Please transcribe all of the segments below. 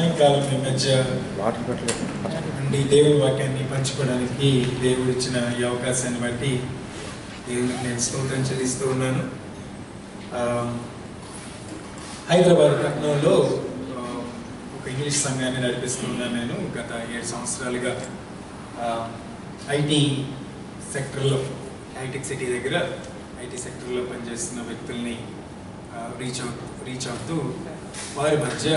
సాయంకాలం మీ మధ్య నుండి దేవుని వాక్యాన్ని పంచుకోవడానికి దేవుడు ఇచ్చిన ఈ అవకాశాన్ని బట్టి దేవునికి నేను స్తోత్రం చెల్లిస్తూ ఉన్నాను. హైదరాబాద్ పట్టణంలో ఒక ఇంగ్లీష్ సంఘాన్ని నడిపిస్తూ ఉన్నాను. నేను గత 7 సంవత్సరాలుగా ఐటీ సెక్టర్లో, హైటెక్ సిటీ దగ్గర ఐటీ సెక్టర్లో పనిచేస్తున్న వ్యక్తుల్ని రీచ్ అవుతూ వారి మధ్య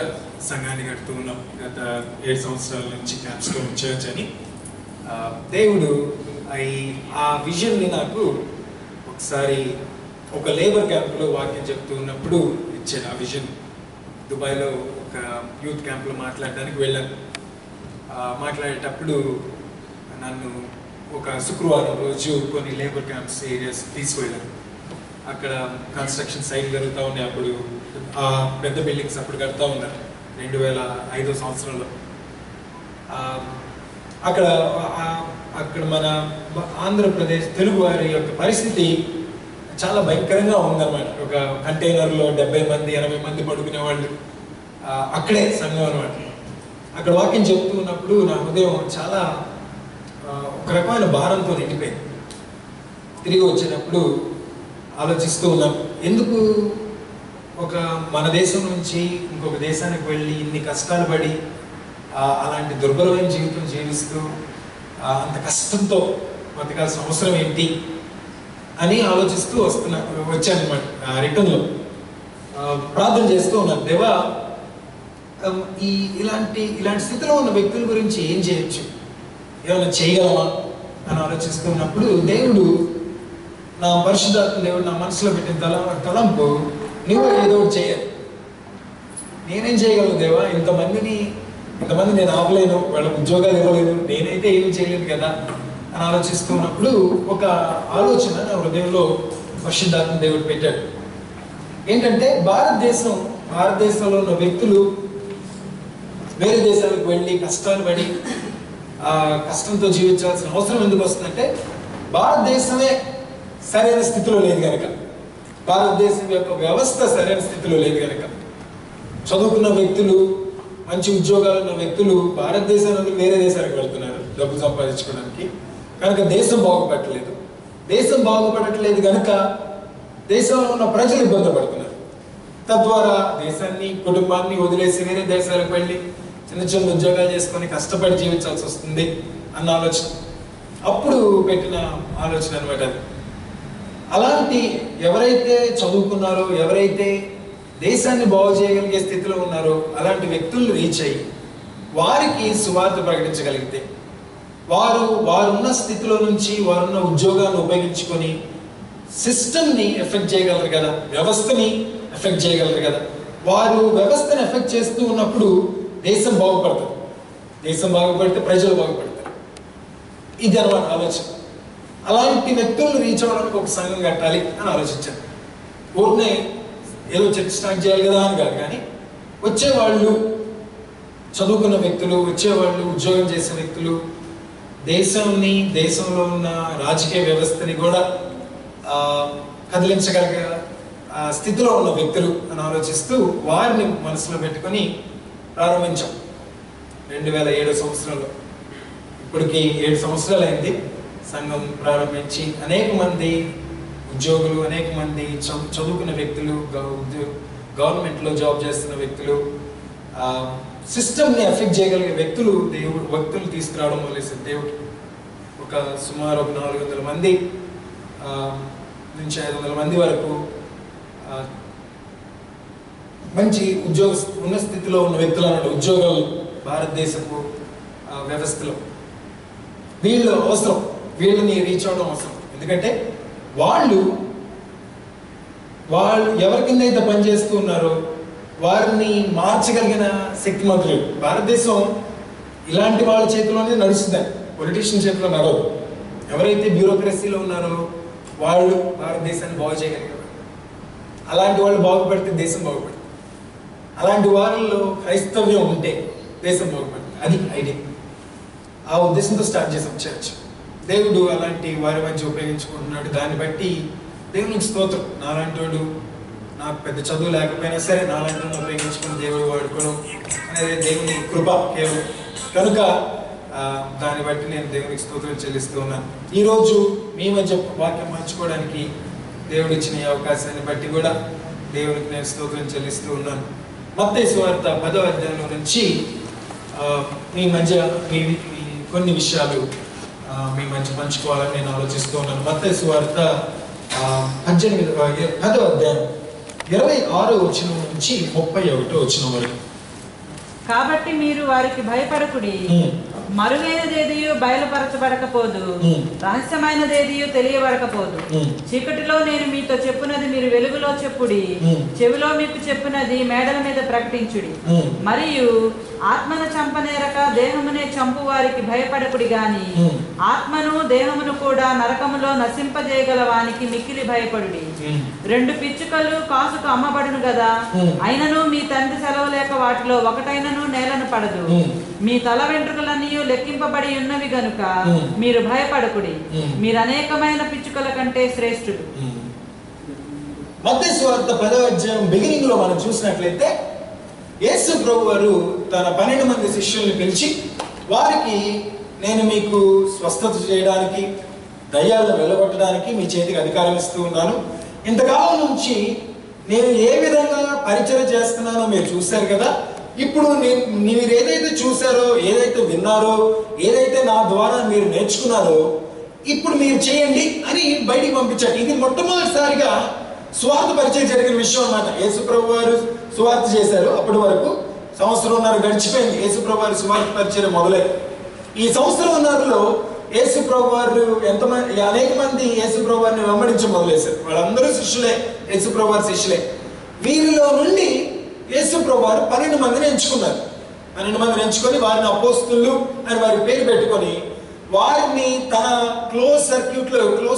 సంఘాన్ని కడుతూ ఉన్నాం. గత 7 సంవత్సరాల నుంచి క్యాప్స్టోన్ చర్చ్ అని దేవుడు ఆ విజన్ని నాకు ఒకసారి ఒక లేబర్ క్యాంప్లో వాక్యం చెప్తూ ఉన్నప్పుడు ఇచ్చాను. ఆ విజన్ దుబాయ్లో ఒక యూత్ క్యాంప్లో మాట్లాడడానికి వెళ్ళాను. మాట్లాడేటప్పుడు నన్ను ఒక శుక్రవారం రోజు కొన్ని లేబర్ క్యాంప్స్ ఏరియాస్ తీసుకువెళ్ళాను. అక్కడ కన్స్ట్రక్షన్ సైట్ జరుగుతూ ఉన్నాయి. అప్పుడు ఆ పెద్ద బిల్డింగ్స్ అప్పుడు కడతా ఉన్నారు 2005 సంవత్సరంలో. అక్కడ మన ఆంధ్రప్రదేశ్ తెలుగు వారి యొక్క పరిస్థితి చాలా భయంకరంగా ఉందన్నమాట. ఒక కంటైనర్లో 70 మంది 80 మంది పడుకునే వాళ్ళు అక్కడే సంఘం అనమాట. అక్కడ వాక్యం చెప్తూ ఉన్నప్పుడు నా హృదయం చాలా ఒక రకమైన భారంతో నిండిపోయింది. తిరిగి వచ్చేటప్పుడు ఆలోచిస్తూ ఉన్నాం, ఎందుకు ఒక మన దేశం నుంచి ఇంకొక దేశానికి వెళ్ళి ఇన్ని కష్టాలు పడి అలాంటి దుర్భరమైన జీవితం జీవిస్తూ అంత కష్టంతో బతకాల్సిన అవసరం ఏంటి అని ఆలోచిస్తూ వచ్చానమాట. రిటర్న్లో ప్రార్థన చేస్తూ ఉన్నాను, దేవా ఇలాంటి స్థితిలో ఉన్న వ్యక్తుల గురించి ఏం చేయొచ్చు, ఏమైనా చేయగలమా అని ఆలోచిస్తూ ఉన్నప్పుడు దేవుడు, నా పరిశుద్ధాత్మ దేవుడు నా మనసులో పెట్టిన తలంపు, నువ్వు ఏదో ఒకటి చేయాలి. నేనేం చేయగలను దేవా, ఇంతమంది నేను ఆపలేను, వాళ్ళకి ఉద్యోగాలు ఇవ్వలేను, నేనైతే ఏమి చేయలేను కదా అని ఆలోచిస్తున్నప్పుడు ఒక ఆలోచన నా హృదయంలో పరిశుద్ధాత్మ దేవుడు పెట్టాడు. ఏంటంటే భారతదేశంలో ఉన్న వ్యక్తులు వేరే దేశాలకు వెళ్ళి కష్టాలు పడి కష్టంతో జీవించాల్సిన అవసరం ఎందుకు వస్తుందంటే, భారతదేశమే సరైన స్థితిలో లేదు కనుక, భారతదేశం యొక్క వ్యవస్థ సరైన స్థితిలో లేదు కనుక, చదువుకున్న వ్యక్తులు, మంచి ఉద్యోగాలు ఉన్న వ్యక్తులు భారతదేశానికి వేరే దేశాలకు వెళ్తున్నారు డబ్బు సంపాదించుకోవడానికి. కనుక దేశం బాగుపడట్లేదు కనుక దేశంలో ఉన్న ప్రజలు ఇబ్బంది పడుతున్నారు. తద్వారా దేశాన్ని, కుటుంబాన్ని వదిలేసి వేరే దేశాలకు వెళ్ళి చిన్న ఉద్యోగాలు చేసుకొని కష్టపడి జీవించాల్సి వస్తుంది అన్న ఆలోచన అప్పుడు పెట్టిన ఆలోచన అనమాట. అలాంటి ఎవరైతే చదువుకున్నారో, ఎవరైతే దేశాన్ని బాగు చేయగలిగే స్థితిలో ఉన్నారో అలాంటి వ్యక్తులను రీచ్ అయ్యి వారికి సువార్త ప్రకటించగలిగితే వారున్న స్థితిలో నుంచి వారున్న ఉద్యోగాన్ని ఉపయోగించుకొని సిస్టమ్ని ఎఫెక్ట్ చేయగలరు కదా, వ్యవస్థని ఎఫెక్ట్ చేయగలరు కదా. వారు వ్యవస్థని ఎఫెక్ట్ చేస్తూ ఉన్నప్పుడు దేశం బాగుపడుతుంది, దేశం బాగుపడితే ప్రజలు బాగుపడతారు. ఇది అన్నమాట ఆలోచన. అలాంటి వ్యక్తులను రీచ్ అవ్వడానికి ఒక సంఘం కట్టాలి అని ఆలోచించాను. ఊరినే ఏదో చర్చ స్టార్ట్ చేయాలి కదా అని కాదు, కానీ వచ్చేవాళ్ళు చదువుకున్న వ్యక్తులు, వచ్చేవాళ్ళు ఉద్యోగం చేసే వ్యక్తులు, దేశంలో ఉన్న రాజకీయ వ్యవస్థని కూడా కదిలించగలిగే స్థితిలో ఉన్న వ్యక్తులు అని ఆలోచిస్తూ వారిని మనసులో పెట్టుకొని ప్రారంభించాం 2007 సంవత్సరంలో. ఇప్పటికి 7 సంవత్సరాలు అయింది సంఘం ప్రారంభించి. అనేక మంది ఉద్యోగులు, అనేక మంది చదువుకున్న వ్యక్తులు, గవర్నమెంట్లో జాబ్ చేస్తున్న వ్యక్తులు, సిస్టమ్ని ఎఫెక్ట్ చేయగలిగే వ్యక్తులు తీసుకురావడం వల్లేసి దేవుడు సుమారు 400 మంది నుంచి 500 మంది వరకు మంచి ఉన్న స్థితిలో ఉన్న వ్యక్తులు అన్నట్టు ఉద్యోగాలు భారతదేశపు వ్యవస్థలో వీళ్ళని రీచ్ అవడం అవసరం. ఎందుకంటే వాళ్ళు ఎవరి కింద అయితే పనిచేస్తూ ఉన్నారో వారిని మార్చగలిగిన శక్తిమంతులు. భారతదేశం ఇలాంటి వాళ్ళ చేతిలోనే నడుస్తుంది, పొలిటీషియన్ చేతిలో నడవదు. ఎవరైతే బ్యూరోక్రసీలో ఉన్నారో వాళ్ళు భారతదేశాన్ని బాగు చేయగలిగారు. అలాంటి వాళ్ళు బాగుపడితే దేశం బాగుపడుతుంది. అలాంటి వాళ్ళలో క్రైస్తవ్యం ఉంటే దేశం బాగుపడుతుంది. అది ఐడియా. ఆ ఉద్దేశంతో స్టార్ట్ చేసాం చర్చ్. దేవుడు అలాంటి వారి మధ్య ఉపయోగించుకుంటున్నాడు. దాన్ని బట్టి దేవునికి స్తోత్రం. నాలాంటి వాడు నాకు పెద్ద చదువు లేకపోయినా సరే నాలంటే ఉపయోగించుకుని దేవుడు వాడుకోవడం అనేది దేవుని కృప కేవలం. కనుక దాన్ని బట్టి నేను దేవునికి స్తోత్రం చెల్లిస్తూ ఉన్నాను. ఈరోజు మీ మధ్య వాక్యం పంచుకోవడానికి దేవుడు ఇచ్చిన ఈ అవకాశాన్ని బట్టి కూడా దేవునికి నేను స్తోత్రం చెల్లిస్తూ ఉన్నాను. మత్తయి సువార్త 10వ అధ్యాయం నుంచి మీ మధ్య కొన్ని విషయాలు మీ మధ్య పంచుకోవాలని నేను ఆలోచిస్తూ ఉన్నాను. మత్తయి సువార్త 10వ అధ్యాయం 26వ వచనం నుంచి 31వ వచనం వరకు. కాబట్టి మీరు వారికి భయపడకుడి, మరుగైనదేదియు బయలుపరచబడకపోదు, రహస్యమైనదేదియు తెలియబడకపోదు. చీకటిలో నేను మీతో చెప్పునది మీరు వెలుగులో చెప్పుడి, చెవిలో మీకు చెప్పునది మేడల మీద ప్రకటించుడి. మరియు ఆత్మను చంపనేరక దేహమునే చంపు వారికి భయపడకుడి గాని, ఆత్మను దేహమును కూడా నరకములో నశింపజేయగల వానికి మిక్కిలి భయపడుడి. 2 పిచ్చుకలు కాసుకు అమ్మబడును గదా, అయినను మీ తండ్రి సెలవు లేక వాటిలో ఒకటైనను నేలను పడదు. మీ తల వెంట్రుకలన్నీ లెక్కింపబడి ఉన్నవి గనుక మీరు భయపడకుడి, మీరు అనేకమైన పిచ్చుకల కంటే శ్రేష్ఠుడు. మత్తయి సువార్త 10వ అధ్యాయం బిగినింగ్ లో మనం చూసినట్లయితే యేసు ప్రభు వారు తన 12 మంది శిష్యుల్ని పిలిచి వారికి నేను మీకు స్వస్థత చేయడానికి, దయ్యాలను వెళ్ళగొట్టడానికి మీ చేతికి అధికారం ఇస్తూ ఉన్నాను. ఇంతకాలం నుంచి నేను ఏ విధంగా పరిచయం చేస్తున్నానో మీరు చూశారు కదా. ఇప్పుడు మీరు ఏదైతే చూసారో, ఏదైతే విన్నారో, ఏదైతే నా ద్వారా మీరు నేర్చుకున్నారో ఇప్పుడు మీరు చేయండి అని బయటికి పంపించాడు. ఇది మొట్టమొదటిసారిగా సువార్త పరిచయం జరిగిన విషయం అన్నమాట. యేసు ప్రభు వారు సువార్త చేశారు. అప్పటి వరకు 1.5 సంవత్సరం గడిచిపోయింది యేసు ప్రభు వారి సువార్త పరిచయం మొదలై. ఈ 1.5 సంవత్సరంలో యేసు ప్రభు వారు అనేక మంది యేసు ప్రభు వారిని వెంబడించి మొదలేశారు. వాళ్ళందరూ శిష్యులే, యేసు ప్రభు వారి శిష్యులే. వీరిలో నుండి యేసు ప్రభు వారు 12 మందిని ఎంచుకున్నారు. 12 మందిని ఎంచుకొని వారిని అపోస్తులు అని వారి పేరు పెట్టుకొని వారిని తన క్లోజ్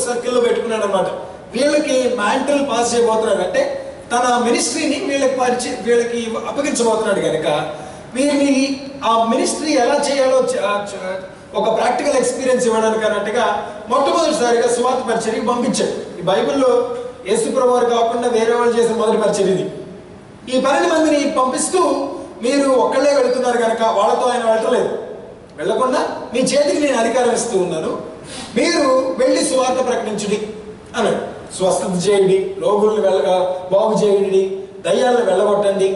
సర్కిల్లో పెట్టుకున్నాడు అన్నమాట. వీళ్ళకి మ్యాంటల్ పాస్ చేయబోతున్నాడు, అంటే తన మినిస్ట్రీని వీళ్ళకి అప్పగించబోతున్నాడు కనుక వీరిని ఆ మినిస్ట్రీ ఎలా చేయాలో ఒక ప్రాక్టికల్ ఎక్స్పీరియన్స్ ఇవ్వడానికి అన్నట్టుగా మొట్టమొదటిసారిగా సువార్త పరిచర్యకి పంపించాడు. ఈ బైబిల్లో యేసు ప్రభు వారు కాకుండా వేరే వాళ్ళు చేసిన మొదటి పరిచర్య ఇది. ఈ 12 మందిని పంపిస్తూ మీరు ఒక్కళ్ళే వెళుతున్నారు కనుక వాళ్ళతో ఆయన వెళ్ళలేదు, వెళ్లకుండా మీ చేతికి నేను అధికారం ఇస్తూ ఉన్నాను, మీరు వెళ్ళి సువార్త ప్రకటించుడి అన్నాడు. స్వస్థత చేయండి, రోగుల్ని బాగు చేయండి, దయ్యాలను వెళ్ళగొట్టండి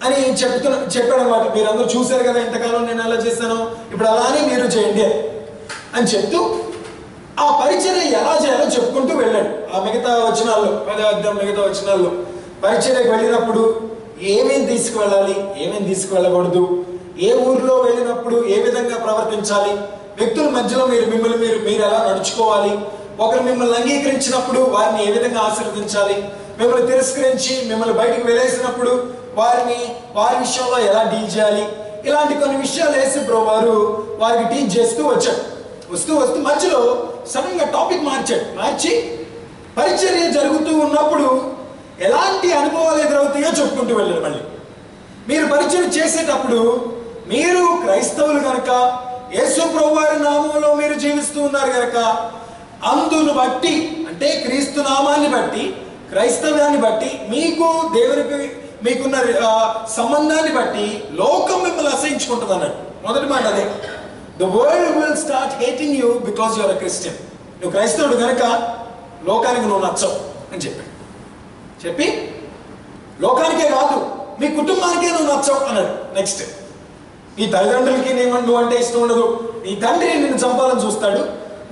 అని చెప్పాడు అన్నమాట. మీరందరూ చూశారు కదా ఇంతకాలం నేను అలా చేశాను, ఇప్పుడు అలానే మీరు చేయండి అని చెప్తూ ఆ పరిచర్య ఎలా చేయాలో చెప్పుకుంటూ వెళ్ళాడు. ఆ మిగతా వచనాల్లో 10వ అధ్యాయం మిగతా వచనాల్లో పరిచర్యకు వెళ్ళినప్పుడు ఏమేమి తీసుకువెళ్ళాలి, ఏమేమి తీసుకువెళ్ళకూడదు, ఏ ఊరిలో వెళ్ళినప్పుడు ఏ విధంగా ప్రవర్తించాలి, వ్యక్తుల మధ్యలో మీరు ఎలా నడుచుకోవాలి, ఒకరు మిమ్మల్ని అంగీకరించినప్పుడు వారిని ఏ విధంగా ఆశీర్వదించాలి, మిమ్మల్ని తిరస్కరించి మిమ్మల్ని బయటకు వెళ్ళేసినప్పుడు వారి విషయంలో ఎలా డీల్ చేయాలి, ఇలాంటి కొన్ని విషయాలు యేసు ప్రభు వారు వారికి టీచ్ చేస్తూ వచ్చాడు. వస్తూ మధ్యలో సడన్ గా టాపిక్ మార్చి పరిచర్య జరుగుతూ ఉన్నప్పుడు ఎలాంటి అనుభవాలు ఎదురవుతాయో చెప్పుకుంటూ వెళ్ళారు. మళ్ళీ మీరు పరిచయం చేసేటప్పుడు మీరు క్రైస్తవులు కనుక, యేసు ప్రభు వారి నామంలో మీరు జీవిస్తూ ఉన్నారు కనుక, అందును బట్టి అంటే క్రీస్తు నామాన్ని బట్టి, క్రైస్తవ్యాన్ని బట్టి, మీకు దేవునికి మీకున్న సంబంధాన్ని బట్టి లోకం మిమ్మల్ని అసహించుకుంటుంది అన్నాడు. మొదటి మాట అదే, the world will start hating you because you are a Christian. నువ్వు క్రైస్తవుడు కనుక లోకానికి నువ్వు నచ్చవు అని చెప్పి లోకానికే కాదు మీ కుటుంబానికే నువ్వు నచ్చవు అన్నాడు. నెక్స్ట్, నీ తల్లిదండ్రులకి నువ్వు అంటే ఇష్టం ఉండదు, నీ తండ్రి నిన్ను చంపాలని చూస్తాడు,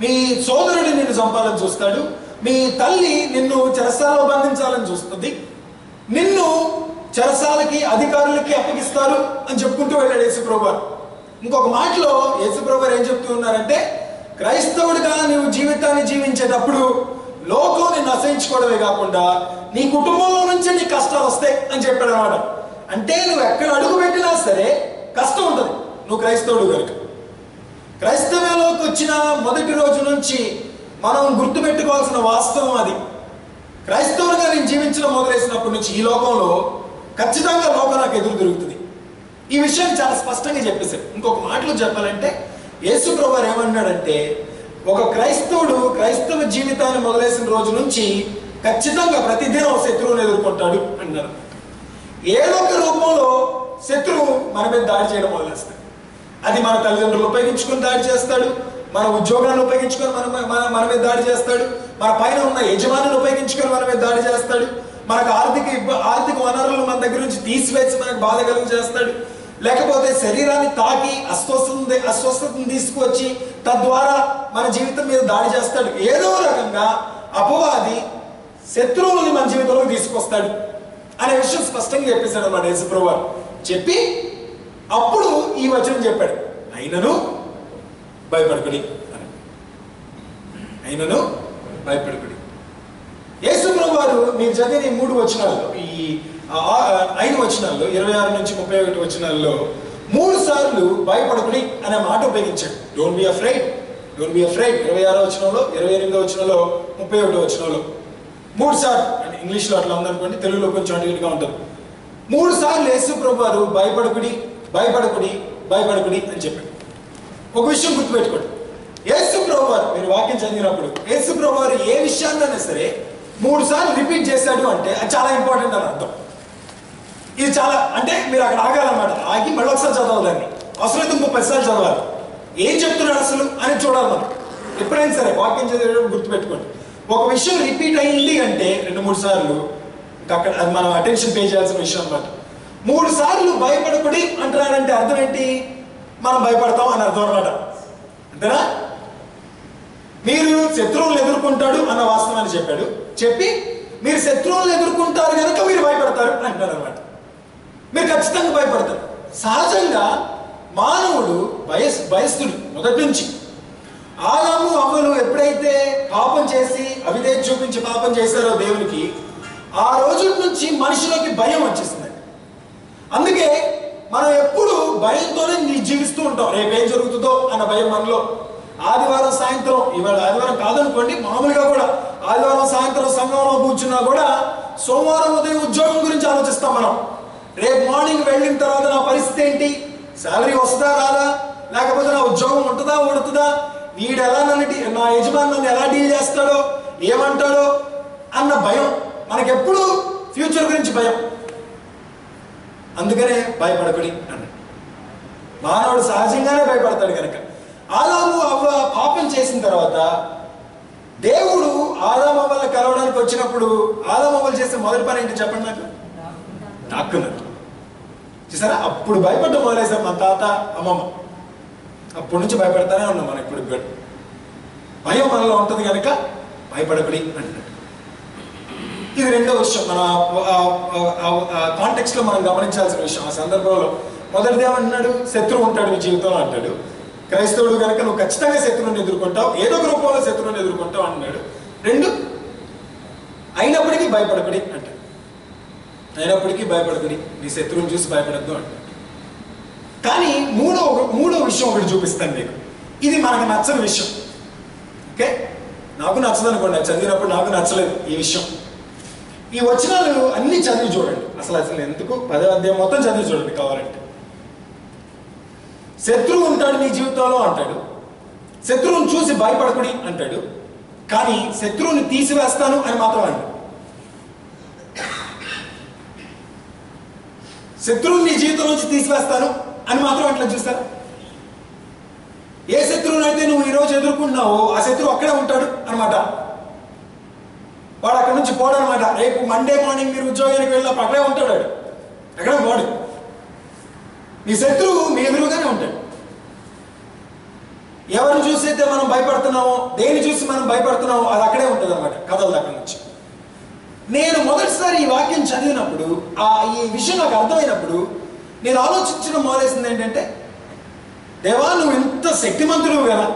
మీ సోదరుడు నిన్ను చంపాలని చూస్తాడు, మీ తల్లి నిన్ను చెరసాలలో బంధించాలని చూస్తుంది, నిన్ను చెరసాలకి అధికారులకి అప్పగిస్తారు అని చెప్పుకుంటూ వెళ్ళాడు యేసుప్రభు వారు. ఇంకొక మాటలో యేసుప్రభు వారు ఏం చెప్తూ ఉన్నారంటే, క్రైస్తవుడిగా నువ్వు జీవితాన్ని జీవించేటప్పుడు లోకం నిన్ను అసహించుకోవడమే కాకుండా నీ కుటుంబంలో నుంచి నీ కష్టాలు వస్తాయి అని చెప్పాడు అన్నమాట. అంటే నువ్వు ఎక్కడ అడుగు పెట్టినా సరే కష్టం ఉంటుంది నువ్వు క్రైస్తవుడు కనుక. క్రైస్తవ్యంలోకి వచ్చిన మొదటి రోజు నుంచి మనం గుర్తుపెట్టుకోవాల్సిన వాస్తవం అది. క్రైస్తవులుగా నేను జీవించడం మొదలేసినప్పటి నుంచి ఈ లోకంలో ఖచ్చితంగా లోకం నాకు ఎదురు తిరుగుతుంది. ఈ విషయం చాలా స్పష్టంగా చెప్పేశారు. ఇంకొక మాటలో చెప్పాలంటే యేసు ప్రభు ఏమన్నాడంటే, ఒక క్రైస్తవుడు క్రైస్తవ జీవితాన్ని మొదలేసిన రోజు నుంచి ఖచ్చితంగా ప్రతిదినం శత్రువుని ఎదుర్కొంటాడు అన్నారు. ఏదో ఒక రూపంలో శత్రువు మన మీద దాడి చేయడం మొదలేస్తాడు. అది మన తల్లిదండ్రులు ఉపయోగించుకొని దాడి చేస్తాడు, మన ఉద్యోగాన్ని ఉపయోగించుకొని మన మీద దాడి చేస్తాడు, మన పైన ఉన్న యజమానిని ఉపయోగించుకొని మన మీద దాడి చేస్తాడు, మనకు ఆర్థిక వనరులను మన దగ్గర నుంచి తీసివేసి మనకు బాధ కలుగు చేస్తాడు, లేకపోతే శరీరాన్ని తాకి అస్వస్థతను తీసుకువచ్చి తద్వారా మన జీవితం మీద దాడి చేస్తాడు. ఏదో రకంగా అపవాది శత్రువులని మన జీవితంలోకి తీసుకొస్తాడు అనే విషయం స్పష్టంగా చెప్పేశాడు అన్నమాట యేసుప్రభువు చెప్పి అప్పుడు ఈ వచనం చెప్పాడు, అయినను భయపడకుడి అని. అయినను భయపడకుడి. యేసుప్రభువు వారు మీరు చదివిన ఈ 3 వచనాల్లో, ఈ 5 వచనాల్లో 26 నుంచి 31 వచనాల్లో 3 సార్లు భయపడకుడి అనే మాట ఉపయోగించాడు. Don't be afraid, don't be afraid 26 వచనంలో, 28 వచనంలో, 31 వచనంలో 3 సార్లు. అంటే ఇంగ్లీష్లో అట్లా ఉందనుకోండి, తెలుగులో కొంచెం అటు ఇటుగా ఉంటుంది. 3 సార్లు యేసుప్రభువు వారు భయపడకుడి భయపడకుడి భయపడకుడి అని చెప్పాడు. ఒక విషయం గుర్తుపెట్టుకోండి, యేసుప్రభువు వారు మీరు వాక్యం చదివినప్పుడు యేసుప్రభువు వారు ఏ విషయాన్నైనా సరే 3 సార్లు రిపీట్ చేశాడు అంటే అది చాలా ఇంపార్టెంట్ అని అర్థం. ఇది చాలా అంటే మీరు అక్కడ ఆగాలన్నమాట, ఆగి మళ్ళీ ఒకసారి చదవాలి దాన్ని, అవసరమైతే 30 సార్లు చదవాలి. ఏం చెప్తున్నాడు అసలు అని చూడాలి మనం. ఎప్పుడైనా సరే వాక్యం చదివేటప్పుడు గుర్తుపెట్టుకోండి, ఒక విషయం రిపీట్ అయింది అంటే 2-3 సార్లు అక్కడ అది మనం అటెన్షన్ పే చేయాల్సిన విషయం అన్నమాట. 3 సార్లు భయపడకుడి అంటున్నాడంటే అర్థం ఏంటి? మనం భయపడతాం అని అర్థం అన్నమాట. అంతేనా? మీరు శత్రువులను ఎదుర్కొంటాడు అన్న వాస్తవాన్ని చెప్పాడు, చెప్పి మీరు శత్రువులను ఎదుర్కొంటారు కనుక మీరు భయపడతారు అంటారు అనమాట. మీరు ఖచ్చితంగా భయపడతారు. సహజంగా మానవుడు భయస్థుడు మొదటి నుంచి. ఆదాము అవ్వలు ఎప్పుడైతే పాపం చేసి అవిధేయత చూపించి పాపం చేశారో దేవునికి, ఆ రోజు నుంచి మనిషిలోకి భయం వచ్చేసింది. అందుకే మనం ఎప్పుడు భయంతోనే జీవిస్తూ ఉంటాం. రేపు ఏం జరుగుతుందో అన్న భయం మనలో. ఆదివారం సాయంత్రం, ఇవాళ ఆదివారం కాదనుకోండి, మామూలుగా కూడా ఆదివారం సాయంత్రం సంఘంలో కూర్చున్నా కూడా సోమవారం ఉదయం ఉద్యోగం గురించి ఆలోచిస్తాం మనం. రేపు మార్నింగ్ వెళ్ళిన తర్వాత నా పరిస్థితి ఏంటి, శాలరీ వస్తుందా రాదా, లేకపోతే నా ఉద్యోగం ఉంటుందా ఊడుతుందా, వీడు ఎలా నా యజమాని నన్ను ఎలా డీల్ చేస్తాడో, ఏమంటాడో అన్న భయం మనకెప్పుడు, ఫ్యూచర్ గురించి భయం. అందుకనే భయపడకుడి అన్నాడు. మానవుడు సహజంగానే భయపడతాడు కనుక. ఆదాము అవ్వ పాపం చేసిన తర్వాత దేవుడు ఆదాము అవ్వలను కలవడానికి వచ్చినప్పుడు ఆదాము అవ్వలు చేసే మొదటి పని ఏంటి చెప్పండి నాకు? దాక్కున్నట్టు. చూసారా? అప్పుడు భయపడ్డం మొదలేసాం మా తాత అమ్మమ్మ. అప్పటి నుంచి భయపడతానే ఉన్నాం మనం ఇప్పుడు. భయం మనలో ఉంటుంది కనుక భయపడకుడి అంటున్నాడు. ఇది రెండో విషయం, మన కాంటెక్స్ట్ లో మనం గమనించాల్సిన విషయం. ఆ సందర్భంలో మొదటిది ఏమంటున్నాడు? శత్రువు ఉంటాడు నీ జీవితంలో అంటాడు. క్రైస్తవుడు కనుక నువ్వు ఖచ్చితంగా శత్రువుని ఎదుర్కొంటావు, ఏదో ఒక రూపంలో శత్రువుని ఎదుర్కొంటావు అంటున్నాడు. 2 అయినప్పటికీ భయపడకుడి అంటాడు. అయినప్పటికీ భయపడకుడి, నీ శత్రువుని చూసి భయపడద్దు అంటాడు. కానీ మూడో విషయం ఒకటి చూపిస్తాను మీకు. ఇది మనకు నచ్చని విషయం. ఓకే, నాకు నచ్చదు అనుకోండి, చదివినప్పుడు నాకు నచ్చలేదు ఈ విషయం. ఈ వచనాలు అన్ని చదివి చూడండి. అసలు ఎందుకు 10వ అధ్యాయం మొత్తం చదివి చూడండి కావాలంటే. శత్రువు ఉంటాడు నీ జీవితంలో అంటాడు, శత్రువుని చూసి భయపడకుడి అంటాడు, కానీ శత్రువుని తీసివేస్తాను అని మాత్రం అంటాడు. శత్రువుని నీ జీవితం నుంచి తీసివేస్తాను అని మాత్రం అట్లా చూస్తారా? ఏ శత్రువునైతే నువ్వు ఈరోజు ఎదుర్కొంటున్నావో ఆ శత్రువు అక్కడే ఉంటాడు అనమాట. వాడు అక్కడి నుంచి పోడు అనమాట. రేపు మండే మార్నింగ్ మీరు ఉద్యోగానికి వెళ్ళినప్పుడు అక్కడే ఉంటాడు, వాడు అక్కడే పోడు. నీ శత్రువు మీ ఎదురుగానే ఉంటాడు. ఎవరిని చూసి అయితే మనం భయపడుతున్నామో, దేని చూసి మనం భయపడుతున్నామో అది అక్కడే ఉంటుంది అనమాట, కథల దగ్గర నుంచి. నేను మొదటిసారి ఈ వాక్యం చదివినప్పుడు, ఈ విషయం నాకు అర్థమైనప్పుడు నేను ఆలోచించడం మొదలైసింది ఏంటంటే, దేవా నువ్వు ఇంత శక్తిమంతుడు కదా,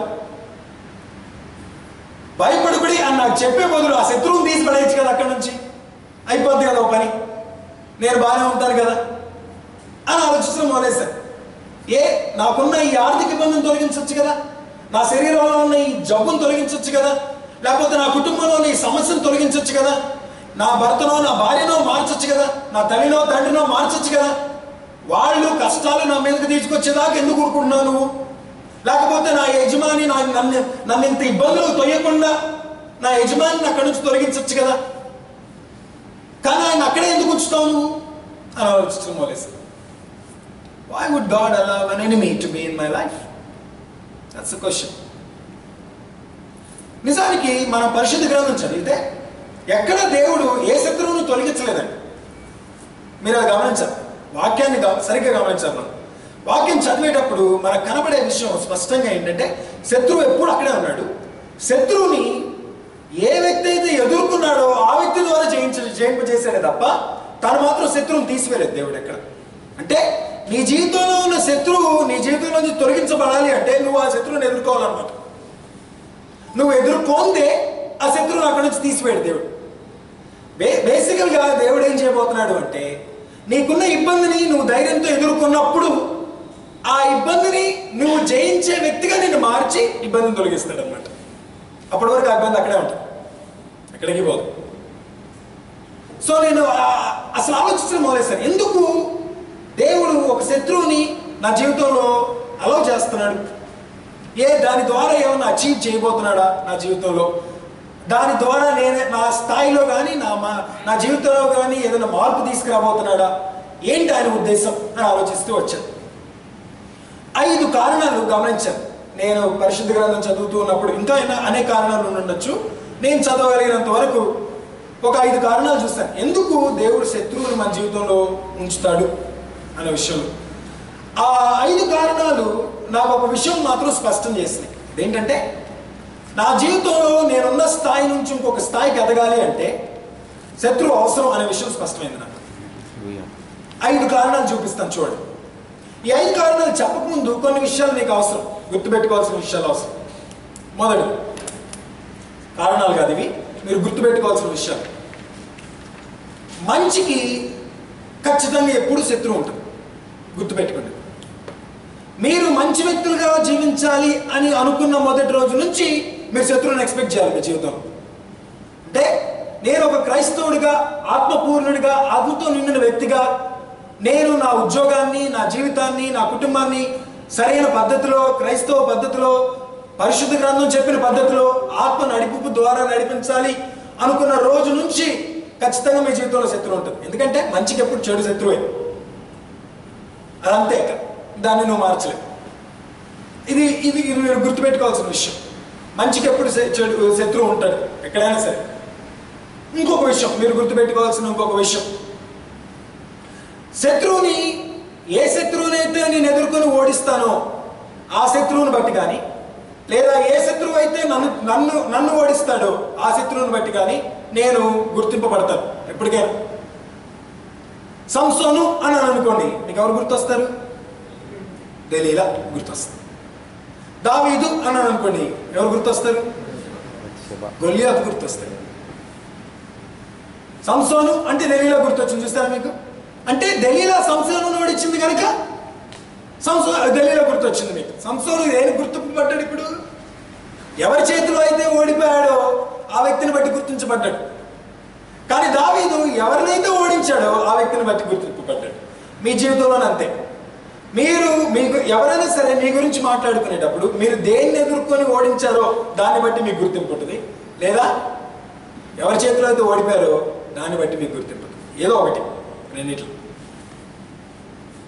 భయపడుకుడి అని నాకు చెప్పే బదులు ఆ శత్రువుని తీసి పడేయచ్చు కదా, అక్కడి నుంచి అయిపోద్ది కదా ఒక పని, నేను బాగానే ఉంటాను కదా అని ఆలోచించడం మొదలైసాను. నాకున్న ఈ ఆర్థిక ఇబ్బందిని తొలగించవచ్చు కదా, నా శరీరంలో ఉన్న ఈ జబ్బును తొలగించవచ్చు కదా, లేకపోతే నా కుటుంబంలో ఉన్న ఈ సమస్యను తొలగించవచ్చు కదా, నా భర్తనో నా భార్యనో మార్చొచ్చు కదా, నా తల్లినో తండ్రినో మార్చొచ్చు కదా. వాళ్ళు కష్టాలు నా మీదకి తీసుకొచ్చేదాకా ఎందుకు ఊరుకుంటున్నావు నువ్వు? లేకపోతే నా యజమాని నన్ను ఇంత ఇబ్బందులు తొయ్యకుండా నా యజమానిని అక్కడి నుంచి తొలగించవచ్చు కదా. కానీ ఆయన అక్కడే ఎందుకు ఉంచుతావు నువ్వు అని ఆలోచించడం మొదలేసాను. Why would God allow an enemy to be in my life? That's the question. నిజానికి మనం పరిశుద్ధ గ్రంథం చదివితే ఎక్కడ దేవుడు ఏ శత్రువును తొలగించలేదండి. మీరు అది గమనించాలి, వాక్యాన్ని సరిగ్గా గమనించాలి. మనం వాక్యం చదివేటప్పుడు మనకు కనబడే విషయం స్పష్టంగా ఏంటంటే శత్రువు ఎప్పుడు అక్కడే ఉన్నాడు. శత్రువుని ఏ వ్యక్తి అయితే ఎదుర్కొన్నాడో ఆ వ్యక్తి ద్వారా జయింపజేశాడే తప్ప తను మాత్రం శత్రువుని తీసివేయలేదు దేవుడు ఎక్కడ. అంటే నీ జీవితంలో ఉన్న శత్రువు నీ జీవితంలో నుంచి తొలగించబడాలి అంటే నువ్వు ఆ శత్రువుని ఎదుర్కోవాలన్నమాట. నువ్వు ఎదుర్కొందే ఆ శత్రువుని అక్కడి నుంచి తీసివేయడు దేవుడు. బేసికల్గా దేవుడు ఏం చేయబోతున్నాడు అంటే నీకున్న ఇబ్బందిని నువ్వు ధైర్యంతో ఎదుర్కొన్నప్పుడు ఆ ఇబ్బందిని నువ్వు జయించే వ్యక్తిగా నిన్ను మార్చి ఇబ్బందిని తొలగిస్తాడు అనమాట. అప్పటి వరకు ఆ ఇబ్బంది అక్కడే ఉంటుంది, ఎక్కడికి పోదు. సో నేను అసలు ఆలోచించడం మొదలైసాను, ఎందుకు దేవుడు ఒక శత్రువుని నా జీవితంలో అలౌ చేస్తున్నాడు? దాని ద్వారా ఏమైనా అచీవ్ చేయబోతున్నాడా నా జీవితంలో? దాని ద్వారా నేను నా స్థాయిలో కానీ నా జీవితంలో కానీ ఏదైనా మార్పు తీసుకురాబోతున్నాడా? ఏంటి ఆయన ఉద్దేశం అని ఆలోచిస్తూ వచ్చాను. 5 కారణాలు గమనించాను. నేను పరిశుద్ధ గ్రంథం చదువుతూ ఉన్నప్పుడు ఇంకా అనేక కారణాలు ఉండొచ్చు, నేను చదవగలిగినంత వరకు ఒక 5 కారణాలు చూస్తాను ఎందుకు దేవుడు శత్రువుని మన జీవితంలో ఉంచుతాడు అనే విషయంలో. ఆ 5 కారణాలు నాకు ఒక విషయం మాత్రం స్పష్టం చేసినాయి. అదేంటంటే నా జీవితంలో నేనున్న స్థాయి నుంచి ఇంకొక స్థాయికి ఎదగాలి అంటే శత్రువు అవసరం అనే విషయం స్పష్టమైంది నాకు. 5 కారణాలు చూపిస్తాను చూడండి. ఈ 5 కారణాలు చెప్పకముందు కొన్ని విషయాలు మీకు అవసరం, గుర్తుపెట్టుకోవాల్సిన విషయాలు అవసరం. మొదటి కారణాలు కాదు ఇవి, మీరు గుర్తుపెట్టుకోవాల్సిన విషయాలు. మంచికి ఖచ్చితంగా ఎప్పుడు శత్రువు ఉంటుంది, గుర్తుపెట్టుకోండి. మీరు మంచి వ్యక్తులుగా జీవించాలి అని అనుకున్న మొదటి రోజు నుంచి మీరు శత్రువుని ఎక్స్పెక్ట్ చేయాలి మీ జీవితం. అంటే నేను ఒక క్రైస్తవుడిగా, ఆత్మపూర్ణుడిగా, ఆత్మతో నిండిన వ్యక్తిగా నేను నా ఉద్యోగాన్ని, నా జీవితాన్ని, నా కుటుంబాన్ని సరైన పద్ధతిలో, క్రైస్తవ పద్ధతిలో, పరిశుద్ధ గ్రంథం చెప్పిన పద్ధతిలో ఆత్మ నడిపింపు ద్వారా నడిపించాలి అనుకున్న రోజు నుంచి ఖచ్చితంగా మీ జీవితంలో శత్రువు ఉంటుంది. ఎందుకంటే మంచికి ఎప్పుడు చెడు శత్రువే, అదంతే, దాన్ని నువ్వు మార్చలేవు. ఇది ఇది ఇది మీరు గుర్తుపెట్టుకోవాల్సిన విషయం. మంచికి ఎప్పుడు చెడు శత్రువు ఉంటాడు ఎక్కడైనా సరే. ఇంకొక విషయం మీరు గుర్తుపెట్టుకోవాల్సిన ఇంకొక విషయం, శత్రువుని ఏ శత్రువునైతే నేను ఎదుర్కొని ఓడిస్తానో ఆ శత్రువుని బట్టి కానీ, లేదా ఏ శత్రువు అయితే నన్ను ఓడిస్తాడో ఆ శత్రువుని బట్టి కానీ నేను గుర్తింపబడతాను ఎప్పటికైనా. సంసోను అని అనుకోండి, మీకు ఎవరు గుర్తొస్తారు? దెలీలా గుర్తొస్తారు. దావీదు అని అనుకోండి, ఎవరు గుర్తొస్తారు? గొలియాతు గుర్తొస్తారు. సంసోను అంటే దెలీలా గుర్తొచ్చింది, చూస్తారా మీకు? అంటే దెలీలా సంసోను ఓడించింది కనుక దెలీలా గుర్తొచ్చింది మీకు. సంసోను దేనికి గుర్తింపబడ్డాడు? ఇప్పుడు ఎవరి చేతిలో అయితే ఓడిపోయాడో ఆ వ్యక్తిని బట్టి గుర్తించబడ్డాడు. కానీ దావీదు ఎవరినైతే ఓడించాడో ఆ వ్యక్తిని బట్టి గుర్తింపబడ్డాడు. మీ జీవితంలోనే అంతే. మీకు ఎవరైనా సరే మీ గురించి మాట్లాడుకునేటప్పుడు మీరు దేన్ని ఎదుర్కొని ఓడించారో దాన్ని బట్టి మీకు గుర్తింపు ఉంటుంది, లేదా ఎవరి చేతిలో అయితే ఓడిపోయారో దాన్ని బట్టి మీకు గుర్తింపు ఉంటుంది. ఏదో ఒకటి రెండిట్లో.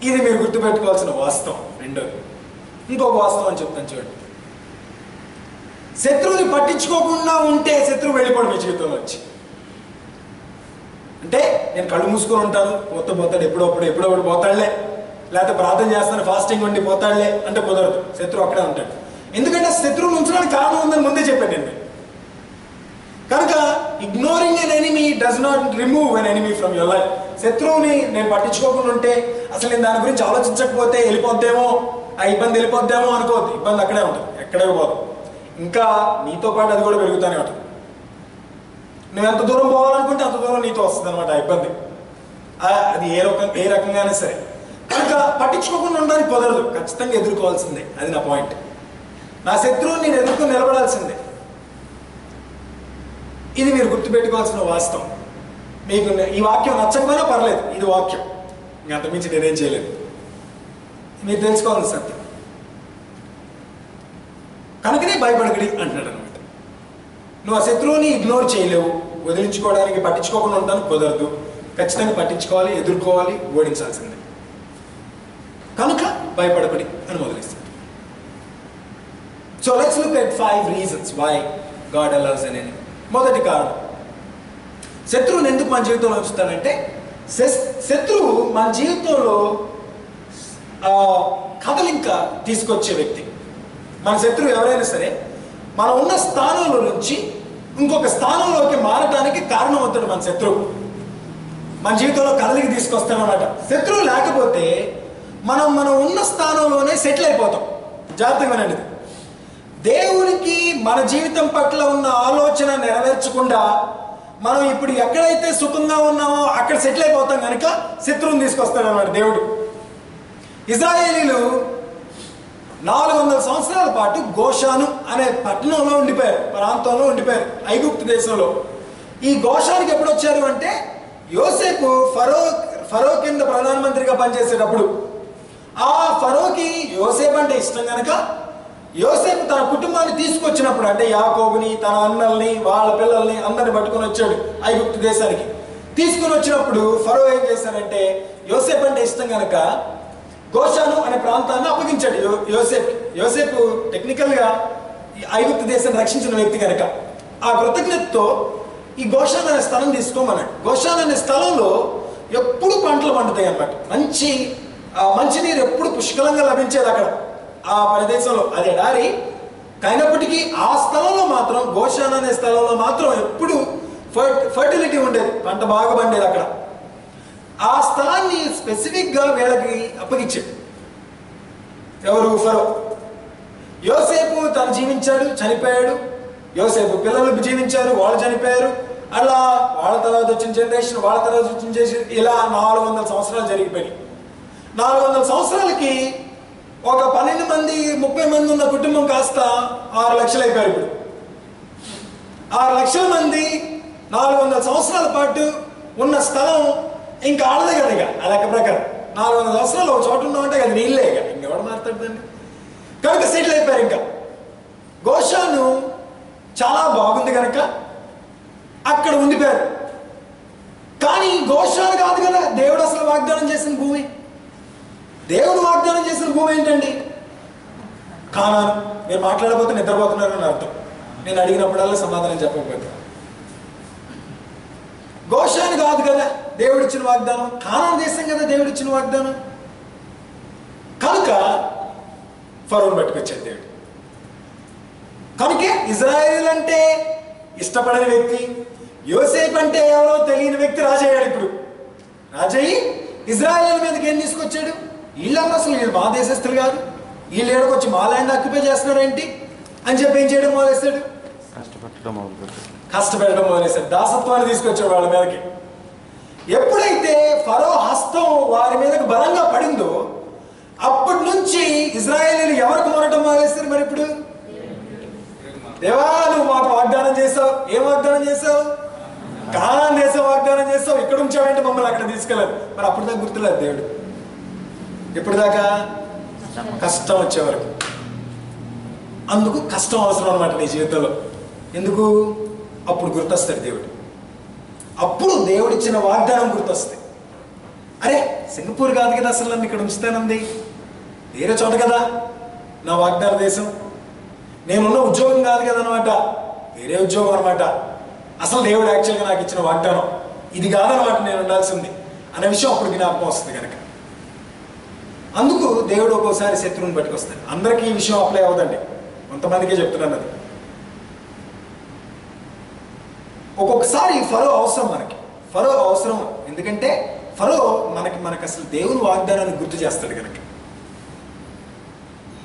ఇది మీరు గుర్తుపెట్టుకోవాల్సిన వాస్తవం. రెండోది ఇంకొక వాస్తవం అని చెప్తాను చూడండి. శత్రువుని పట్టించుకోకుండా ఉంటే శత్రువు వెళ్ళిపోవడం మీ జీవితంలో వచ్చి. అంటే నేను కళ్ళు మూసుకొని ఉంటాను, పోతాడు, ఎప్పుడప్పుడు పోతాడులే, లేకపోతే ప్రార్థన చేస్తాను, ఫాస్టింగ్ ఉండి పోతాడులే అంటే కుదరదు. శత్రువు అక్కడే ఉంటాడు. ఎందుకంటే శత్రువుని ఉంచడానికి కారణం ఉందని ముందే చెప్పాను నేను. కనుక ignoring N enemy does not remove N enemy from your life. శత్రువుని నేను పట్టించుకోకుండా ఉంటే, అసలు నేను దాని గురించి ఆలోచించకపోతే వెళ్ళిపోద్దేమో, ఆ ఇబ్బంది వెళ్ళిపోద్దేమో అనుకోవద్దు. ఇబ్బంది అక్కడే ఉంటుంది, ఎక్కడే పోదు. ఇంకా నీతో పాటు అది కూడా పెరుగుతూనే ఉంటుంది. నువ్వు ఎంత దూరం పోవాలనుకుంటే అంత దూరం నీతో వస్తుంది అనమాట ఆ ఇబ్బంది. అది ఏ రకంగానే సరే. కనుక పట్టించుకోకుండా ఉండడానికి కుదరదు, ఖచ్చితంగా ఎదుర్కోవాల్సిందే. అది నా పాయింట్. నా శత్రువుని నేను ఎదుర్కొని నిలబడాల్సిందే. ఇది మీరు గుర్తుపెట్టుకోవాల్సిన వాస్తవం. మీకు ఈ వాక్యం నచ్చకపోయినా పర్లేదు, ఇది వాక్యం, ఇంకా అంతమించి నేనేం చేయలేదు. మీరు తెలుసుకోవాల్సిన సత్యం. కనుకనే భయపడకడి అంటున్నాడు అనమాట. నువ్వు ఆ శత్రువుని ఇగ్నోర్ చేయలేవు, వదిలించుకోవడానికి, పట్టించుకోకుండా ఉండడానికి కుదరదు. ఖచ్చితంగా పట్టించుకోవాలి, ఎదుర్కోవాలి, ఓడించాల్సిందే. కనుక భయపడబడి అని మొదలైస్తాడు. So let's look at 5 reasons why God allows an enemy. మొదటి కారణం, శత్రువుని ఎందుకు మన జీవితంలో ఉంచుతాడంటే, శత్రువు మన జీవితంలో కదలింక తీసుకొచ్చే వ్యక్తి. మన శత్రువు ఎవరైనా సరే మనం ఉన్న స్థానంలో నుంచి ఇంకొక స్థానంలోకి మారటానికి కారణం అవుతాడు మన శత్రువు. మన జీవితంలో కదలికి తీసుకొస్తాడనమాట. శత్రువు లేకపోతే మనం ఉన్న స్థానంలోనే సెటిల్ అయిపోతాం. జాగ్రత్తగా వినండి. దేవునికి మన జీవితం పట్ల ఉన్న ఆలోచన నెరవేర్చకుండా మనం ఇప్పుడు ఎక్కడైతే సుఖంగా ఉన్నామో అక్కడ సెటిల్ అయిపోతాం కనుక శత్రువుని తీసుకొస్తాడు అన్నమాట దేవుడు. ఇశ్రాయేలీలు 400 సంవత్సరాల పాటు గోషాను అనే పట్టణంలో ఉండిపోయారు, ప్రాంతంలో ఉండిపోయారు, ఐగుప్తు దేశంలో. ఈ గోషానికి ఎప్పుడు వచ్చారు అంటే, యోసేపు ఫరో కింద ప్రధానమంత్రిగా పనిచేసేటప్పుడు ఆ ఫరోకి యోసేపు అంటే ఇష్టం కనుక యోసేపు తన కుటుంబాన్ని తీసుకొచ్చినప్పుడు, అంటే యాకోబుని, తన అన్నల్ని, వాళ్ళ పిల్లల్ని అందరిని పట్టుకొని వచ్చాడు ఐగుప్తు దేశానికి. తీసుకుని వచ్చినప్పుడు ఫరో ఏం చేశారంటే, యోసేపు అంటే ఇష్టం కనుక గోషాను అనే ప్రాంతాన్ని అప్పగించాడు యోసేపు టెక్నికల్గా ఐగుప్తు దేశాన్ని రక్షించిన వ్యక్తి కనుక ఆ కృతజ్ఞతతో ఈ గోషాన్ అనే స్థలం తీసుకోమన్నాడు. గోషాన్ అనే స్థలంలో ఎప్పుడు పంటలు పండుతాయి అన్నమాట. మంచినీరు ఎప్పుడు పుష్కలంగా లభించేది అక్కడ ఆ ప్రదేశంలో. అది ఎడారి అయినప్పటికీ ఆ స్థలంలో మాత్రం, గోషాన్ అనే స్థలంలో మాత్రం ఎప్పుడు ఫర్టిలిటీ ఉండేది, పంట బాగా పండేది అక్కడ. ఆ స్థలాన్ని స్పెసిఫిక్గా వీళ్ళకి అప్పగించాడు. ఎవరు? ఫరో. యోసేపు తను జీవించాడు, చనిపోయాడు. యోసేపు పిల్లలు జీవించారు, వాళ్ళు చనిపోయారు. అలా వాళ్ళ తర్వాత వచ్చిన జనరేషన్, వాళ్ళ తర్వాత వచ్చిన జనరేషన్, ఇలా 400 సంవత్సరాలు జరిగిపోయాయి. 400 సంవత్సరాలకి ఒక 12 మంది 30 మంది ఉన్న కుటుంబం కాస్త 6 లక్షలు అయిపోయారు. ఇప్పుడు 6 లక్షల మంది 400 సంవత్సరాల పాటు ఉన్న స్థలం ఇంకా ఆడదే కదా. ఇక ఆ లెక్క ప్రకారం 400 సంవత్సరాలు ఒక చోట ఉన్నామంటే అది నీళ్ళే. ఇక ఇంకెవడు మాట్లాడుతుంది కనుక సెటిల్ అయిపోయారు. ఇంకా గోషాను చాలా బాగుంది కనుక అక్కడ ఉండిపోయారు. కానీ గోషాను కాదు కదా దేవుడు అసలు వాగ్దానం చేసిన భూమి. దేవుడు వాగ్దానం చేసిన భూమి ఏంటండి? కానాను. మీరు మాట్లాడబోతే నిద్రపోతున్నారని అర్థం. నేను అడిగినప్పుడల్లా సమాధానం చెప్పకపోతే. గోషాను కాదు కదా దేవుడు ఇచ్చిన వాగ్దానం, కానాను దేశం కదా దేవుడు ఇచ్చిన వాగ్దానం. కనుక ఫరోను పట్టుకొచ్చాడు దేవుడు. కనుకే ఇజ్రాయేల్ అంటే ఇష్టపడని వ్యక్తి, యోసేపు అంటే ఎవరో తెలియని వ్యక్తి రాజయ్యాడు. ఇప్పుడు రాజయ్యి ఇజ్రాయేల్ మీదకి ఏం తీసుకొచ్చాడు? వీళ్ళెవరు అసలు? వీళ్ళు మా దేశస్తులు కాదు, వీళ్ళు ఏడకొచ్చి మా ల్యాండ్ ఆక్యుపై చేస్తున్నారు ఏంటి అని చెప్పి ఏం చేయడం మొదలెస్తాడు? కష్టపెట్టడం మొదలెస్తాడు. దాసత్వాన్ని తీసుకొచ్చాడు వాళ్ళ మీదకి. ఎప్పుడైతే ఫరో హస్తం వారి మీదకి బలంగా పడిందో అప్పటి నుంచి ఇజ్రాయేలీలు ఎవరికి మొరటం మొదలెస్తారు? మరి ఇప్పుడు దేవా నువ్వు మాకు వాగ్దానం చేసావు. ఏం వాగ్దానం చేసావు? కానాను దేశం వాగ్దానం చేసావు. ఇక్కడ ఉంచావంటే మమ్మల్ని అక్కడ తీసుకెళ్ళారు. మరి అప్పుడు దాకా గుర్తులేదు దేవుడు. ఎప్పుడు దాకా? కష్టం వచ్చే వరకు. అందుకు కష్టం అవసరం అనమాట నీ జీవితంలో. ఎందుకు? అప్పుడు గుర్తొస్తాడు దేవుడు. అప్పుడు దేవుడు ఇచ్చిన వాగ్దానం గుర్తొస్తాయి. అరే సింగపూర్ కాదు కదా అసలు నన్ను ఇక్కడ ఉంచుతానంది, వేరే చోట కదా నా వాగ్దాన దేశం. నేనున్న ఉద్యోగం కాదు కదా అనమాట, వేరే ఉద్యోగం అనమాట. అసలు దేవుడు యాక్చువల్గా నాకు ఇచ్చిన వాగ్దానం ఇది కాదనమాట, నేను ఉండాల్సింది అనే విషయం అప్పుడు జ్ఞాపకం వస్తుంది కనుక. అందుకు దేవుడు ఒక్కోసారి శత్రువుని పట్టుకొస్తాడు. అందరికీ ఈ విషయం అప్లై అవ్వదండి, కొంతమందికే చెప్తున్నాను అది. ఒక్కొక్కసారి ఫరో అవసరం మనకి. ఫరో అవసరం ఎందుకంటే ఫరో మనకి అసలు దేవుని వాగ్దానాన్ని గుర్తు చేస్తాడు కనుక.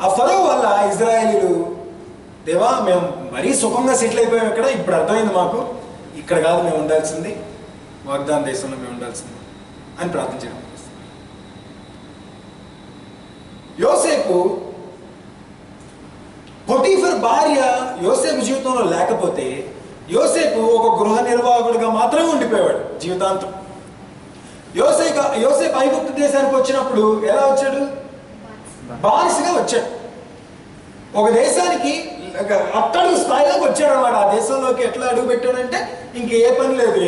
ఆ ఫరో వల్ల ఇజ్రాయేలీలు, దేవా మేము మరీ సుఖంగా సెటిల్ అయిపోయాం ఇక్కడ, ఇప్పుడు అర్థమైంది మాకు ఇక్కడ కాదు మేము ఉండాల్సింది, వాగ్దాన దేశంలో మేము ఉండాల్సింది అని ప్రార్థించడం. యోసేపు పొటీఫర్ భార్య యోసేపు జీవితంలో లేకపోతే యోసేపు ఒక గృహ నిర్వాహకుడిగా మాత్రమే ఉండిపోయాడు జీవితాంతం. యోసేపు ఐగుప్తు దేశానికి వచ్చినప్పుడు ఎలా వచ్చాడు? బానిసగా వచ్చాడు. ఒక దేశానికి అట్టడుగు స్థాయిలోకి వచ్చాడు అన్నమాట. ఆ దేశంలోకి ఎట్లా అడుగు పెట్టాడంటే ఇంకే పని లేదు,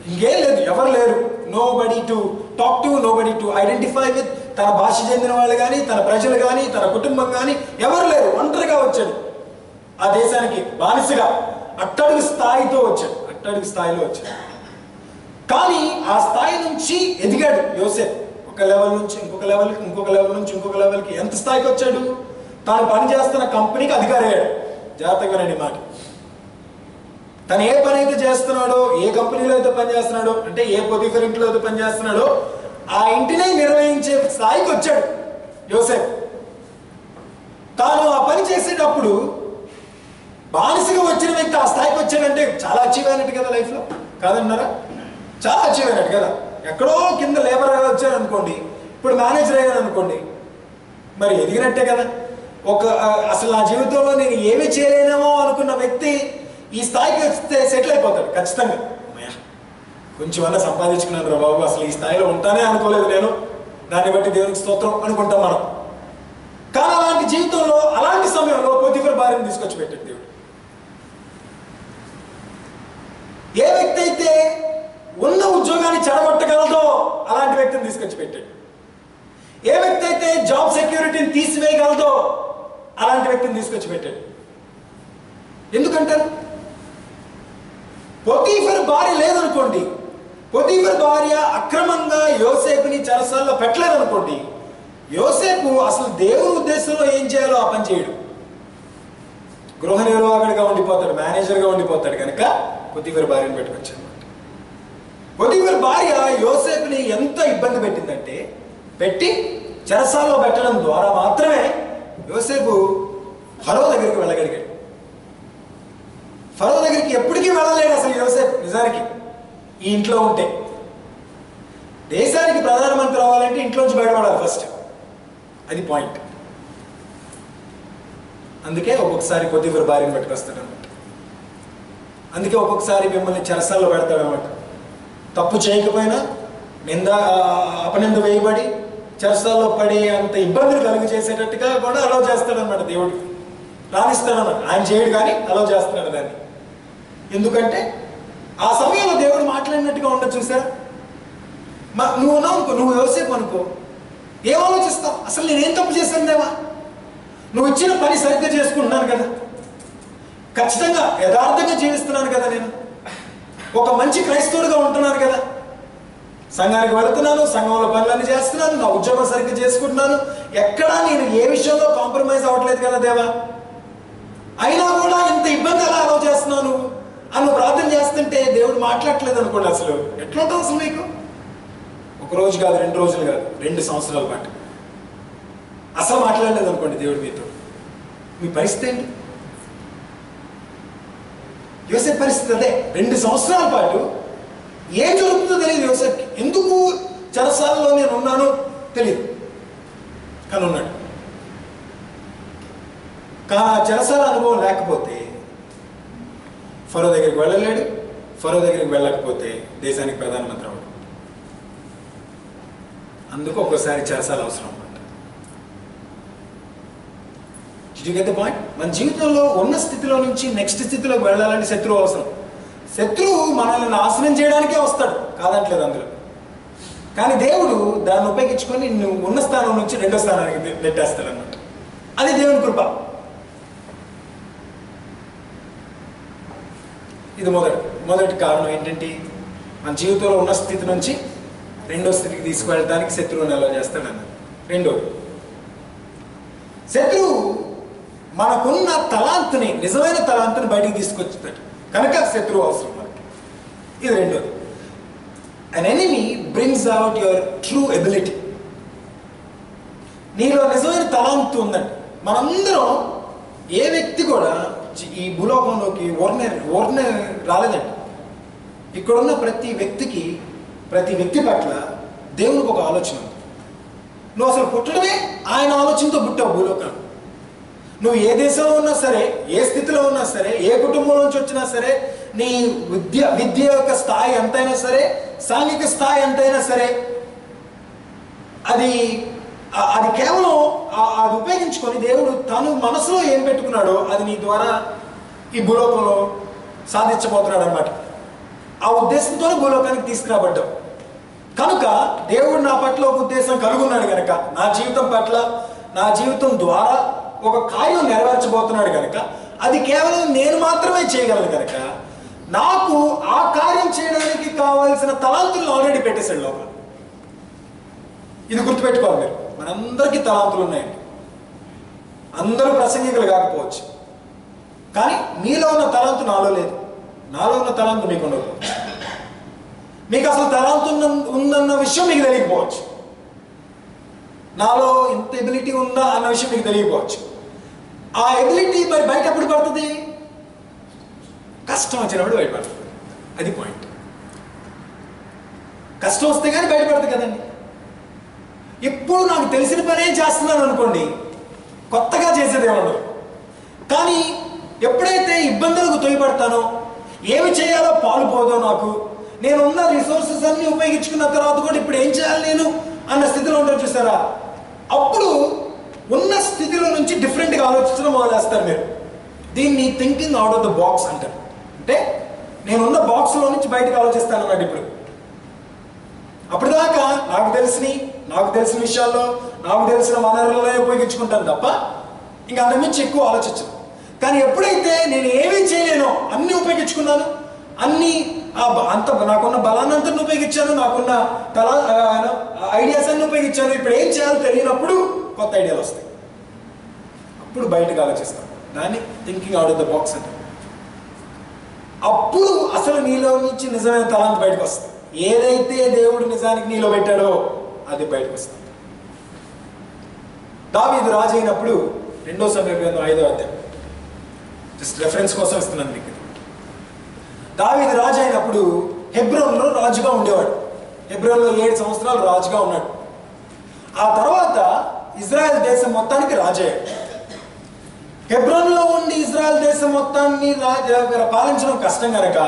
ఇంకేం లేదు, ఎవరు లేరు. Nobody to talk to, nobody to identify with. తన భాష చెందిన వాళ్ళు కానీ, తన ప్రజలు కానీ, తన కుటుంబం కానీ ఎవరు లేరు. ఒంటరిగా వచ్చాడు ఆ దేశానికి బానిసగా. అట్టడుగు స్థాయితో వచ్చాడు, అట్టడుగు స్థాయిలో వచ్చాడు. కానీ ఆ స్థాయి నుంచి ఎదిగాడు యోసేపు. ఒక లెవెల్ నుంచి ఇంకొక లెవెల్కి, ఇంకొక లెవెల్ నుంచి ఇంకొక లెవెల్కి. ఎంత స్థాయికి వచ్చాడు? తాను పనిచేస్తున్న కంపెనీకి అధికారి అయ్యాడు. జాగ్రత్తగా రండి మాట. తను ఏ పని అయితే చేస్తున్నాడో, ఏ కంపెనీలో అయితే పనిచేస్తున్నాడో, అంటే ఏ పొతిఫర్ ఇంట్లో అయితే పనిచేస్తున్నాడో ఆ ఇంటిని నిర్వహించే స్థాయికి వచ్చాడు యోసేపు. తాను ఆ పని చేసేటప్పుడు బానిసగా వచ్చిన వ్యక్తి ఆ స్థాయికి వచ్చాడంటే చాలా అచీవ్ అయినట్టు కదా లైఫ్లో, కాదన్నారా? చాలా అచీవ్ అయినట్టు కదా. ఎక్కడో కింద లేబర్ వచ్చాడు అనుకోండి, ఇప్పుడు మేనేజర్ అయ్యాను అనుకోండి, మరి ఎదిగినట్టే కదా. అసలు నా జీవితంలో నేను ఏమి చేయలేనేమో అనుకున్న వ్యక్తి ఈ స్థాయికి వస్తే సెటిల్ అయిపోతాడు ఖచ్చితంగా. కొంచెం అన్నా సంపాదించుకున్నాను రా బాబు, అసలు ఈ స్థాయిలో ఉంటానే అనుకోలేదు నేను, దాన్ని బట్టి దేవునికి స్తోత్రం అనుకుంటాం మనం. కానీ అలాంటి జీవితంలో, అలాంటి సమయంలో పొతిఫర్ భార్యను తీసుకొచ్చి పెట్టాడు దేవుడు. ఏ వ్యక్తి అయితే ఉన్న ఉద్యోగాన్ని చెడగొట్టగలదో అలాంటి వ్యక్తిని తీసుకొచ్చి పెట్టాడు. ఏ వ్యక్తి అయితే జాబ్ సెక్యూరిటీని తీసివేయగలదో అలాంటి వ్యక్తిని తీసుకొచ్చి పెట్టాడు. ఎందుకంటారు? పొతిఫర్ భార్య లేదనుకోండి, పొతిఫర్ భార్య అక్రమంగా యోసేపుని చెరసాల్లో పెట్టలేదనుకోండి, యోసేపు అసలు దేవుని ఉద్దేశంలో ఏం చేయాలో ఆ పని చేయడు. గృహ నిర్వాహకుడిగా ఉండిపోతాడు, మేనేజర్గా ఉండిపోతాడు. కనుక పొతిఫర్ భార్యను పెట్టుకొచ్చాడు. పొతిఫర్ భార్య యోసేపుని ఎంత ఇబ్బంది పెట్టిందంటే, పెట్టి చెరసాల్లో పెట్టడం ద్వారా మాత్రమే యోసేపు ఫరో దగ్గరికి వెళ్ళగలిగాడు. ఫరో దగ్గరికి ఎప్పటికీ వెళ్ళలేడు అసలు యోసేపు నిజానికి. ఈ ఇంట్లో ఉంటే దేశానికి ప్రధానమంత్రి అవ్వాలంటే ఇంట్లోంచి బయటపడాలి ఫస్ట్, అది పాయింట్. అందుకే ఒక్కొక్కసారి పొతిఫర్ భార్యను పట్టుకొస్తాడు అనమాట. అందుకే ఒక్కొక్కసారి మిమ్మల్ని చెరసాల్లో పెడతాడు అనమాట. తప్పు చేయకపోయినా అపనింద వేయబడి చెరసాల్లో పడి అంత ఇబ్బందులు కలుగు చేసేటట్టుగా కూడా అలౌ చేస్తాడనమాట దేవుడు. రాణిస్తాడన్నమాట. ఆయన చేయడు కానీ అలౌ చేస్తున్నాడు దాన్ని. ఎందుకంటే ఆ సమయంలో దేవుడు మాట్లాడినట్టుగా ఉండదు. చూసారా? నువ్వు ఉన్నావు అనుకో, నువ్వు యోసేపు అనుకో, ఏం ఆలోచిస్తావు? అసలు నేనేం తప్పు చేశాను దేవా? నువ్వు ఇచ్చిన పని సరిగ్గా చేసుకుంటున్నాను కదా, ఖచ్చితంగా యథార్థంగా జీవిస్తున్నాను కదా, నేను ఒక మంచి క్రైస్తవుడిగా ఉంటున్నాను కదా, సంఘానికి వెళుతున్నాను, సంఘంలో పనులన్నీ చేస్తున్నాను, నా ఉద్యోగం సరిగ్గా చేసుకుంటున్నాను, ఎక్కడా నేను ఏ విషయంలో కాంప్రమైజ్ అవ్వట్లేదు కదా దేవా, అయినా కూడా ఇంత ఇబ్బంది ఎలా అలౌ చేస్తున్నావు అని ప్రార్థన చేస్తుంటే దేవుడు మాట్లాడట్లేదు అనుకోండి. అసలు ఎట్లుంటుంది అసలు మీకు? ఒక రోజు కాదు, 2 రోజులు కాదు, 2 సంవత్సరాల పాటు అసలు మాట్లాడలేదు అనుకోండి దేవుడు మీతో, మీ పరిస్థితి ఏంటి? యోసేపు పరిస్థితి అదే. 2 సంవత్సరాల పాటు ఏం జరుగుతుందో తెలియదు యోసేపుకి. ఎందుకు చెరసాలలో నేను ఉన్నానో తెలియదు, కానీ ఉన్నాడు. చెరసాల అనుభవం లేకపోతే ఫరో దగ్గరికి వెళ్ళలేడు, ఫరో దగ్గరికి వెళ్ళకపోతే దేశానికి ప్రధానమంత్రి అవ్వడు. అందుకు ఒక్కోసారి చెరసాల అవసరం అన్నమాట. Did you get the point? మన జీవితంలో ఉన్న స్థితిలో నుంచి నెక్స్ట్ స్థితిలోకి వెళ్ళాలంటే శత్రువు అవసరం. శత్రువు మనల్ని నాశనం చేయడానికే వస్తాడు, కాదంటలేదు అందులో. కానీ దేవుడు దాన్ని ఉపయోగించుకొని నువ్వు ఉన్న స్థానం నుంచి 2వ స్థానానికి నెట్టేస్తాడు అన్నమాట. అది దేవుని కృప. ఇది మొదటి కారణం ఏంటంటే, మన జీవితంలో ఉన్న స్థితి నుంచి 2వ స్థితికి తీసుకువెళ్ళడానికి శత్రువుని ఎలా చేస్తాడు అన్నది. రెండోది, శత్రువు మనకున్న తలాంతుని, నిజమైన తలాంతుని బయటికి తీసుకొచ్చుతాడు కనుక శత్రువు అవసరం మనకి. ఇది రెండోది. An enemy brings out your true ability. నీలో నిజమైన తలాంతు ఉందండి. మనందరం, ఏ వ్యక్తి కూడా ఈ భూలోకంలోకి ఓర్నే రాలేదండి. ఇక్కడున్న ప్రతి వ్యక్తి పట్ల దేవునికి ఒక ఆలోచన ఉంది. నువ్వు అసలు పుట్టడమే ఆయన ఆలోచనతో పుట్టావు భూలోకం. నువ్వు ఏ దేశంలో ఉన్నా సరే, ఏ స్థితిలో ఉన్నా సరే, ఏ కుటుంబం నుంచి వచ్చినా సరే, నీ విద్య యొక్క స్థాయి ఎంతైనా సరే, సాంఘిక స్థాయి ఎంతైనా సరే, అది కేవలం అది ఉపయోగించుకొని దేవుడు తను మనసులో ఏం పెట్టుకున్నాడో అది నీ ద్వారా ఈ భూలోకంలో సాధించబోతున్నాడు అనమాట. ఆ ఉద్దేశంతోనే భూలోకానికి తీసుకురాబడ్డావు. కనుక దేవుడు నా పట్ల ఒక ఉద్దేశం కలుగున్నాడు కనుక, నా జీవితం పట్ల, నా జీవితం ద్వారా ఒక కార్యం నెరవేర్చబోతున్నాడు కనుక, అది కేవలం నేను మాత్రమే చేయగలను కనుక, నాకు ఆ కార్యం చేయడానికి కావాల్సిన తలాంతులను ఆల్రెడీ పెట్టేశాడు లోపల. ఇది గుర్తుపెట్టుకోవాలి మీరు. మనందరికీ తలాంతులు ఉన్నాయండి. అందరూ ప్రసంగికులు కాకపోవచ్చు, కానీ మీలో ఉన్న తలాంతు నాలో లేదు, నాలో ఉన్న తలాంతు మీకు ఉండకపోవచ్చు. మీకు అసలు తలాంతు ఉందన్న విషయం మీకు తెలియకపోవచ్చు, నాలో ఇంత ఎబిలిటీ ఉందా అన్న విషయం మీకు తెలియకపోవచ్చు. ఆ ఎబిలిటీ మరి బయట ఎప్పుడు పడుతుంది? కష్టం వచ్చినప్పుడు బయటపడుతుంది. అది పాయింట్. కష్టం వస్తే కానీ బయటపడుతుంది కదండి. ఇప్పుడు నాకు తెలిసిన పనే చేస్తున్నాను అనుకోండి, కొత్తగా చేసేది ఏమన్నా. కానీ ఎప్పుడైతే ఇబ్బందులకు తొయ్యబడతానో, ఏమి చేయాలో పాలుపోదో, నాకు నేనున్న రిసోర్సెస్ అన్ని ఉపయోగించుకున్న తర్వాత కూడా ఇప్పుడు ఏం చేయాలి నేను అన్న స్థితిలో ఉంటారు చూసారా, అప్పుడు ఉన్న స్థితిలో నుంచి డిఫరెంట్గా ఆలోచించడం మొదలేస్తారు మీరు. దీన్ని thinking out of the box అంటారు. అంటే నేనున్న బాక్స్లో నుంచి బయటకు ఆలోచిస్తాను అన్నమాట. ఇప్పుడు అప్పటిదాకా నాకు తెలిసిన విషయాల్లో నాకు తెలిసిన వనరులనే ఉపయోగించుకుంటాను తప్ప ఇంకా అంతకుమించి ఎక్కువ ఆలోచించను. కానీ ఎప్పుడైతే నేను ఏమీ చేయలేనో, అన్నీ ఉపయోగించుకున్నాను, అన్నీ నాకున్న బలాన్నంతా ఉపయోగించాను, నాకున్న ఐడియాస్ అన్ని ఉపయోగించాను, ఇప్పుడు ఏం చేయాలో తెలియనప్పుడు కొత్త ఐడియాలు వస్తాయి. అప్పుడు బయటకు ఆలోచిస్తాం. దాన్ని thinking out of the box అంటే. అప్పుడు అసలు నీలో నుంచి నిజమైన తలాంత బయటకు వస్తుంది. ఏదైతే దేవుడు నిజానికి నీలో పెట్టాడో అది బయటకు వస్తుంది. దావీదు రాజు అయినప్పుడు 2 సమూయేలు గ్రంథం 5వ అధ్యాయం, జస్ట్ రెఫరెన్స్ కోసం ఇస్తున్నాను మీకు. దావీదు రాజు అయినప్పుడు హెబ్రోన్లో రాజుగా ఉండేవాడు. హెబ్రోన్లో 7 సంవత్సరాలు రాజుగా ఉన్నాడు. ఆ తర్వాత ఇజ్రాయెల్ దేశం మొత్తానికి రాజయ్యాడు. హెబ్రోన్లో ఉండి ఇజ్రాయెల్ దేశం మొత్తాన్ని పాలించడం కష్టం కనుక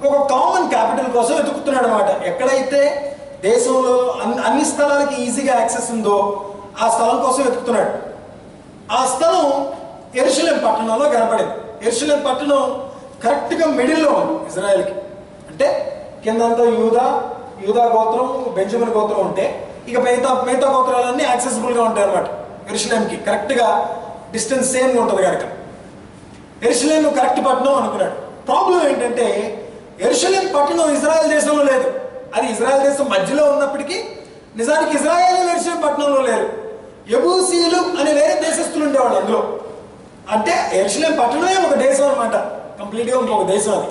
ఒక కామన్ క్యాపిటల్ కోసం వెతుకుతున్నాడు అనమాట. ఎక్కడైతే దేశంలో అన్ని స్థలాలకి ఈజీగా యాక్సెస్ ఉందో ఆ స్థలం కోసం వెతుకుతున్నాడు. ఆ స్థలం యెరూషలేం పట్టణంలో కనపడింది. యెరూషలేం పట్టణం కరెక్ట్గా మిడిల్లో ఉంది ఇజ్రాయెల్కి. అంటే కిందంతా యూదా గోత్రం, బెంజమిన్ గోత్రం ఉంటే ఇక మిగతా గోత్రాలన్నీ యాక్సెసిబుల్గా ఉంటాయి అనమాట. యెరూషలేంకి కరెక్ట్గా డిస్టెన్స్ సేమ్గా ఉంటుంది కనుక యెరూషలేం కరెక్ట్ పట్టణం అనుకున్నాడు. ప్రాబ్లం ఏంటంటే యెరూషలేం పట్టణం ఇజ్రాయెల్ దేశంలో లేదు. అది ఇజ్రాయెల్ దేశం మధ్యలో ఉన్నప్పటికీ నిజానికి ఇజ్రాయెల్ యెరూషలేం పట్టణంలో లేరు. యెబూసీయులు అనే వేరే దేశస్తులు ఉండేవాళ్ళు అందులో. అంటే యెరూషలేం పట్టణమే ఒక దేశం అనమాట, కంప్లీట్గా ఇంకొక దేశం అది.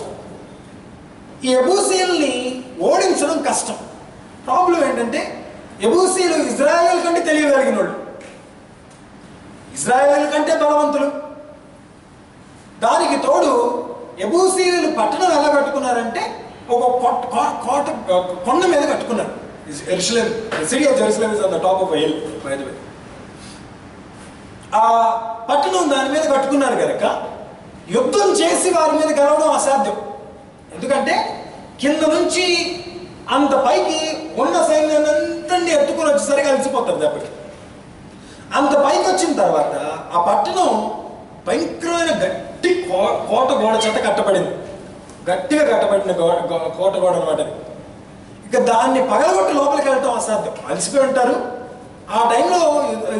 ఈ యెబూసీయుల్ని ఓడించడం కష్టం. ప్రాబ్లం ఏంటంటే యెబూసీయులు ఇజ్రాయెల్ కంటే తెలియగలిగిన వాళ్ళు, ఇజ్రాయెల్ కంటే బలవంతులు. దానికి తోడు యెబూసీయులు పట్టణం ఎలా కట్టుకున్నారంటే ఒక కొండ మీద కట్టుకున్నారు. యెరూషలేం, city of Jerusalem is on the top of a hill by the way. ఆ పట్టణం దాని మీద కట్టుకున్నారు కనుక యుద్ధం చేసి వారి మీద గెలవడం అసాధ్యం. ఎందుకంటే కింద నుంచి అంత పైకి ఉన్న సైన్యాన్ని అంతని ఎత్తుకుని వచ్చేసరికి అలసిపోతారు దెబ్బకి. అంత పైకి వచ్చిన తర్వాత ఆ పట్టణం భయంకరమైన గట్టి కోట గోడ చేత కట్టబడింది. గట్టిగా కట్టబడిన కోట గోడ అనమాట. ఇక దాన్ని పగలగొట్టి లోపలికి వెళ్ళటం అసాధ్యం, అలసిపోయి ఉంటారు. ఆ టైంలో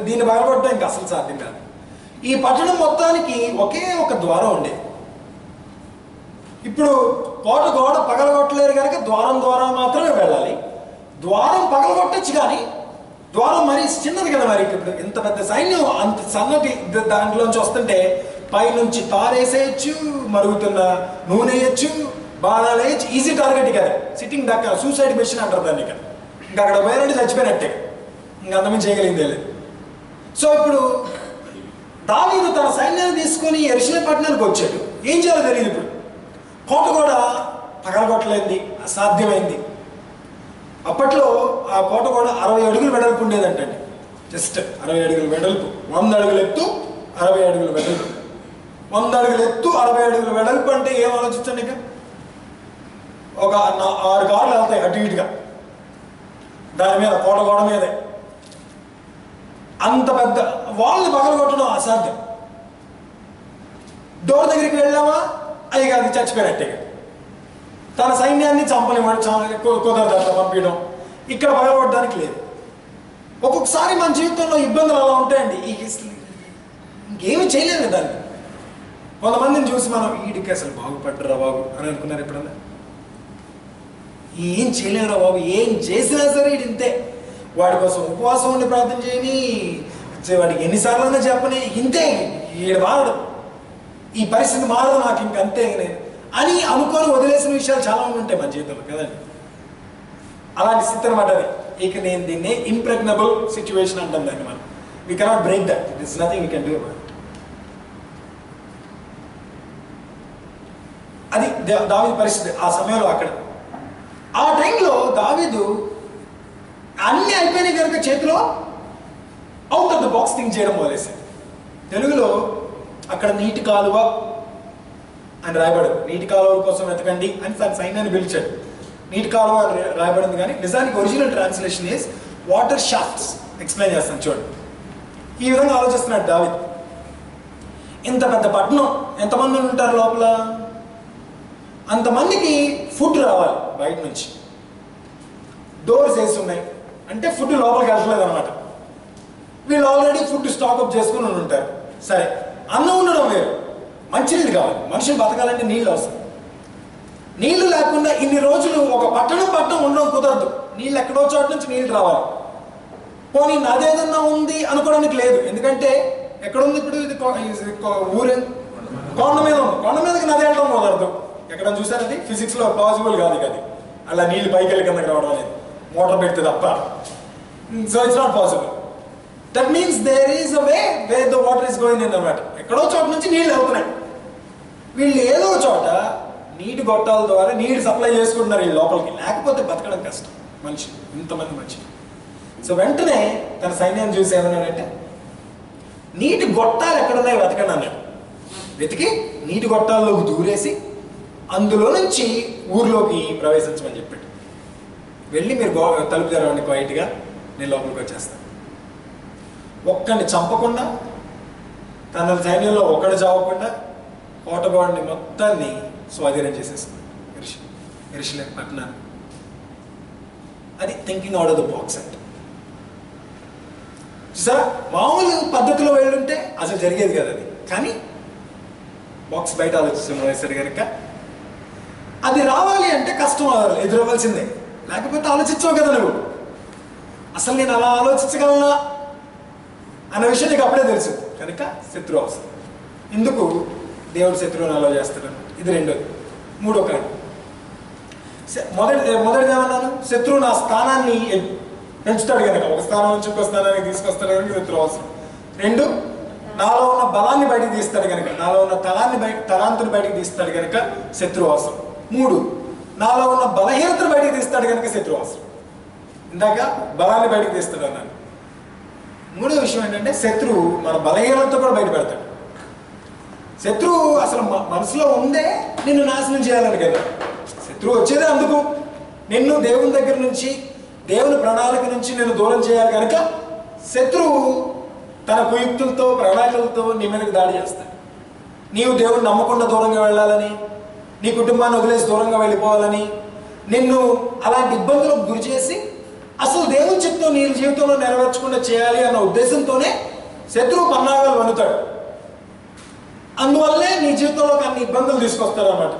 దీన్ని పగలగొట్టడం ఇంకా అసలు సాధ్యం కాదు. ఈ పట్టణం మొత్తానికి ఒకే ఒక ద్వారం ఉండేది. ఇప్పుడు కోట గోడ పగలగొట్టలేరు కనుక ద్వారం ద్వారా మాత్రమే వెళ్ళాలి. ద్వారం పగలగొట్టచ్చు, కానీ ద్వారం మరీ చిన్నది కదా. మరి ఇప్పుడు ఇంత పెద్ద సైన్యం అంత సన్నటి దాంట్లోంచి వస్తుంటే పైనుంచి తారేసేయచ్చు, మరుగుతున్న నూనె వేయచ్చు, బాణాలు వేయచ్చు, ఈజీ టార్గెట్ కదా. సిట్టింగ్ దక్క సూసైడ్ మిషన్ అంటారు దాన్ని. ఇక్కడ ఇంకా అక్కడ పోయినట్టు చచ్చిపోయినట్టే, ఇంకా అంతమంది చేయగలిగిందే లేదు. సో ఇప్పుడు దావీదు తన సైన్యాన్ని తీసుకొని యెరూషలేం పట్టణానికి వచ్చాడు. ఏం చేయాలో తెలియదు. ఇప్పుడు కోట కూడా పగలగొట్టలేంది, అసాధ్యమైంది. అప్పట్లో ఆ కోట కూడా 60 అడుగులు వెడల్పు ఉండేదంటండి. జస్ట్ 60 అడుగులు వెడల్పు, 100 అడుగులు ఎత్తు, 60 అడుగులు వెడల్పు. 100 అడుగులు ఎత్తు, 60 అడుగులు వెడల్పు అంటే ఏం ఆలోచించండి. ఇక ఒక 6 కార్లు వెళ్తాయి అటు ఇటుగా దాని మీద, కోట గోడ మీదే. అంత పెద్ద వాళ్ళని పగలగొట్టడం అసాధ్యం. డోర్ దగ్గరికి వెళ్ళామా అవి కాదు, చచ్చిపోయినట్టే. తన సైన్యాన్ని కుదరదు పంపించడం, ఇక్కడ పగలగొట్టడానికి లేదు. ఒక్కొక్కసారి మన జీవితంలో ఇబ్బందులు అలా ఉంటాయండి, ఇంకేమి చేయలేదు దాన్ని. కొంతమందిని చూసి మనం వీడికి అసలు బాగుపడ్డరా బాబు అని అనుకున్నారు ఎప్పుడన్నా? ఏం చేయలేదురా బాబు, ఏం చేసినా సరే వీడు ఇంతే, వాడి కోసం ఉపవాసం ఉండి ప్రార్థన చేయని, వాడికి ఎన్నిసార్లు చెప్పని ఇంతే, వీడు మారడు, ఈ పరిస్థితి మారదు, నాకు ఇంకంతే అని అనుకొని వదిలేసిన విషయాలు చాలా మంది ఉంటాయి మన జీవితంలో కదండి. అలాంటి స్థితి అనమాట అది. ఇక నేను దీన్ని ఇంప్రెగ్నబుల్ సిచ్యువేషన్ అంటాం దాన్ని. మనం we cannot break that, it is nothing we can do about. అది దావీదు పరిస్థితి ఆ సమయంలో. అక్కడ ఆ టైంలో దావీదు అన్నీ అయిపోయినాయి కనుక చేతిలో out of the box think చేయడం మొదలేసాడు. తెలుగులో అక్కడ నీటి కాలువ అని రాయబడదు, నీటి కాలువ కోసం వెతకండి అని తన సైన్యాన్ని పిలిచాడు. నీటి కాలువ అని రాయబడింది, కానీ నిజానికి original translation is water shafts. Explain చేస్తాను చూడండి. ఈ విధంగా ఆలోచిస్తున్నాడు దావీదు. ఇంత పెద్ద పట్టణం, ఎంతమంది ఉంటారు లోపల? అంతమందికి ఫుడ్ రావాలి బయట నుంచి. డోర్స్ వేసి ఉన్నాయి అంటే ఫుడ్ లోపలికి వెళ్ళలేదు అనమాట. వీళ్ళు ఆల్రెడీ ఫుడ్ స్టాక్అప్ చేసుకుని ఉంటారు. సరే, అన్నం ఉండడం వేరు, మంచినీళ్ళు కావాలి. మనుషులు బతకాలంటే నీళ్ళు అవసరం. నీళ్లు లేకుండా ఇన్ని రోజులు ఒక పట్టణం ఉండడం కుదరదు. నీళ్ళు ఎక్కడో చోట నుంచి నీళ్ళు రావాలి. పోనీ నదేదన్నా ఉంది అనుకోవడానికి లేదు, ఎందుకంటే ఎక్కడుంది ఇప్పుడు? ఇది ఊరే కొండ మీద ఉంది, కొండ మీదకి నది వెళ్ళడం కుదరదు. ఎక్కడ చూసారు? అది ఫిజిక్స్లో పాసిబుల్ కాదు. అది అలా నీళ్ళు పైకి వెళ్ళి కిందకి రావడం అనేది, మోటార్ పెడితే తప్ప. So it's not possible. That means there is a way where the water is going in అన్నమాట. ఎక్కడో చోట నుంచి నీళ్ళు వెళ్తున్నాయి. వీళ్ళు ఏదో చోట నీటి గొట్టాల ద్వారా నీళ్ళు సప్లై చేసుకుంటున్నారు వీళ్ళు లోపలికి, లేకపోతే బతకడం కష్టం మనిషి, ఇంతమంది మనిషి. సో వెంటనే తన సైన్యాన్ని చూసి ఏమన్నాడంటే, నీటి గొట్టాలు ఎక్కడున్నాయి వెతకండి అన్నాడు. వెతికి నీటి గొట్టాల్లోకి దూరేసి అందులో నుంచి ఊర్లోకి ప్రవేశించమని చెప్పాడు. వెళ్ళి మీరు తలుపు తెరవండి క్వైట్గా, నేను లోపలికి వచ్చేస్తాను. ఒక్కడిని చంపకుండా, తన సైన్యంలో ఒక్కడు చావకుండా కోటగోడని మొత్తాన్ని స్వాధీనం చేసేస్తుంది యెరూషలేము పట్టణాన్ని. అది thinking out of the box అంటే. సార్ మామూలు పద్ధతిలో వెళ్ళుంటే అసలు జరిగేది కదా అది, కానీ బాక్స్ బయట ఆలోచిస్తున్నాం వేసాడు కనుక అది రావాలి అంటే కష్టం ఎదురవ్వాల్సిందే. లేకపోతే ఆలోచించావు కదా నువ్వు, అసలు నేను అలా ఆలోచించగలనా అన్న విషయం నీకు అప్పుడే తెలుసు. కనుక శత్రువు అవసరం. ఎందుకు దేవుడు శత్రువుని అలా చేస్తాడు? ఇది రెండోది. మూడో కారణం, మొదటిది ఏమన్నాను? శత్రువు నా స్థానాన్ని పెంచుతాడు కనుక, ఒక స్థానం నుంచి ఇంకో స్థానానికి తీసుకొస్తాడు కనుక శత్రువు అవసరం. రెండు, నాలో ఉన్న బలాన్ని బయటకు తీస్తాడు కనుక, నాలో ఉన్న తలాంతుని బయటకు తీస్తాడు కనుక శత్రువు అవసరం. మూడు, నాలో ఉన్న బలహీనతను బయటకు తీస్తాడు కనుక శత్రువు అవసరం. ఇందాక బలాన్ని బయటకు తీస్తాడు అన్నాను. మూడో విషయం ఏంటంటే శత్రువు మన బలహీనత కూడా బయట పెడతాడు. శత్రువు అసలు మనసులో ఉందే నిన్ను నాశనం చేయాలని కదా. శత్రువు వచ్చేదే అందుకు, నిన్ను దేవుని దగ్గర నుంచి, దేవుని ప్రణాళిక నుంచి నేను దూరం చేయాలి కనుక శత్రువు తన కుయుక్తులతో ప్రణాళికలతో నీ మీదకి దాడి చేస్తాడు. నీవు దేవుని నమ్మకుండా దూరంగా వెళ్ళాలని, నీ కుటుంబాన్ని వదిలేసి దూరంగా వెళ్ళిపోవాలని, నిన్ను అలాంటి ఇబ్బందులకు గురి చేసి అసలు దేవుని చిత్తం నీ జీవితంలో నెరవేర్చకుండా చేయాలి అన్న ఉద్దేశంతోనే శత్రువు పన్నాగాలు వన్నుతాడు. అందువల్లే నీ జీవితంలోకి అన్ని ఇబ్బందులు తీసుకొస్తాడు అన్నమాట.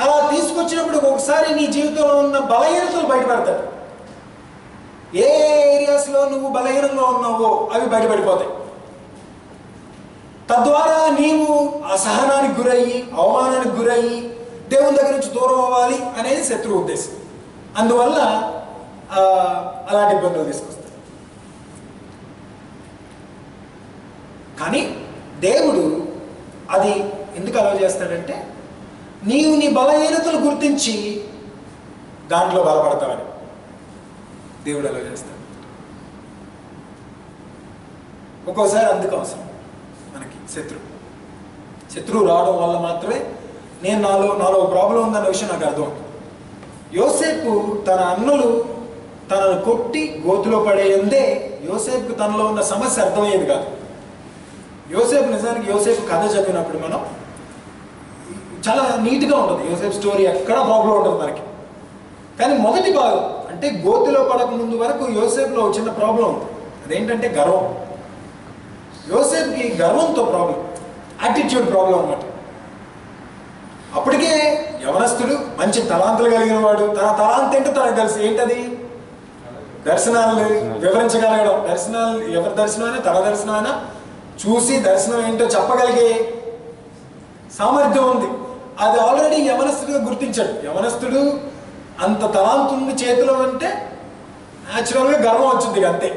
అలా తీసుకొచ్చినప్పుడు ఒకసారి నీ జీవితంలో ఉన్న బలహీనతలు బయటపడతాడు. ఏ ఏరియాస్లో నువ్వు బలహీనంగా ఉన్నావో అవి బయటపడిపోతాయి. తద్వారా నీవు అసహనానికి గురయ్యి, అవమానానికి గురయ్యి దేవుని దగ్గర నుంచి దూరం అవ్వాలి అనేది శత్రువు ఉద్దేశం. అందువల్ల అలాంటి ఇబ్బందులు తీసుకొస్తాడు. కానీ దేవుడు అది ఎందుకు అలౌ చేస్తాడంటే, నీవు నీ బలహీనతలు గుర్తించి దాంట్లో బలపడతావని దేవుడు అలౌ చేస్తాడు. ఒక్కోసారి అందుకు అవసరం మనకి శత్రువు రావడం వల్ల మాత్రమే నేను నాలో ప్రాబ్లం ఉందన్న విషయం నాకు అర్థం అవుతుంది. యోసేపు తన అన్నలు తనను కొట్టి గోతులో పడేయందే యోసేపుకు తనలో ఉన్న సమస్య అర్థమయ్యేది కాదు. యోసేపు నిజానికి యోసేపు కథ చదివినప్పుడు మనం చాలా నీట్గా ఉంటుంది. యోసేపు స్టోరీ ఎక్కడ ప్రాబ్లం ఉంటుంది మనకి. కానీ మొదటి భాగం అంటే గోతిలో పడక ముందు వరకు యోసేపులో చిన్న ప్రాబ్లం ఉంది. అదేంటంటే గర్వం. యోసేపుకి గర్వంతో ప్రాబ్లం, యాటిట్యూడ్ ప్రాబ్లం అన్నమాట. అప్పటికే యవనస్తుడు, మంచి తలాంతులు కలిగిన వాడు. తన తలాంత ఏంటో తనకు తెలుసు. ఏంటది? దర్శనాలు వివరించగలగడం. దర్శనాలు ఎవరి దర్శనమైనా తన దర్శనమైనా చూసి దర్శనం ఏంటో చెప్పగలిగే సామర్థ్యం ఉంది. అది ఆల్రెడీ యవనస్తుడిగా గుర్తించాడు. యవనస్తుడు అంత తలాంతుంది చేతిలో అంటే న్యాచురల్గా గర్వం వచ్చింది అంతే.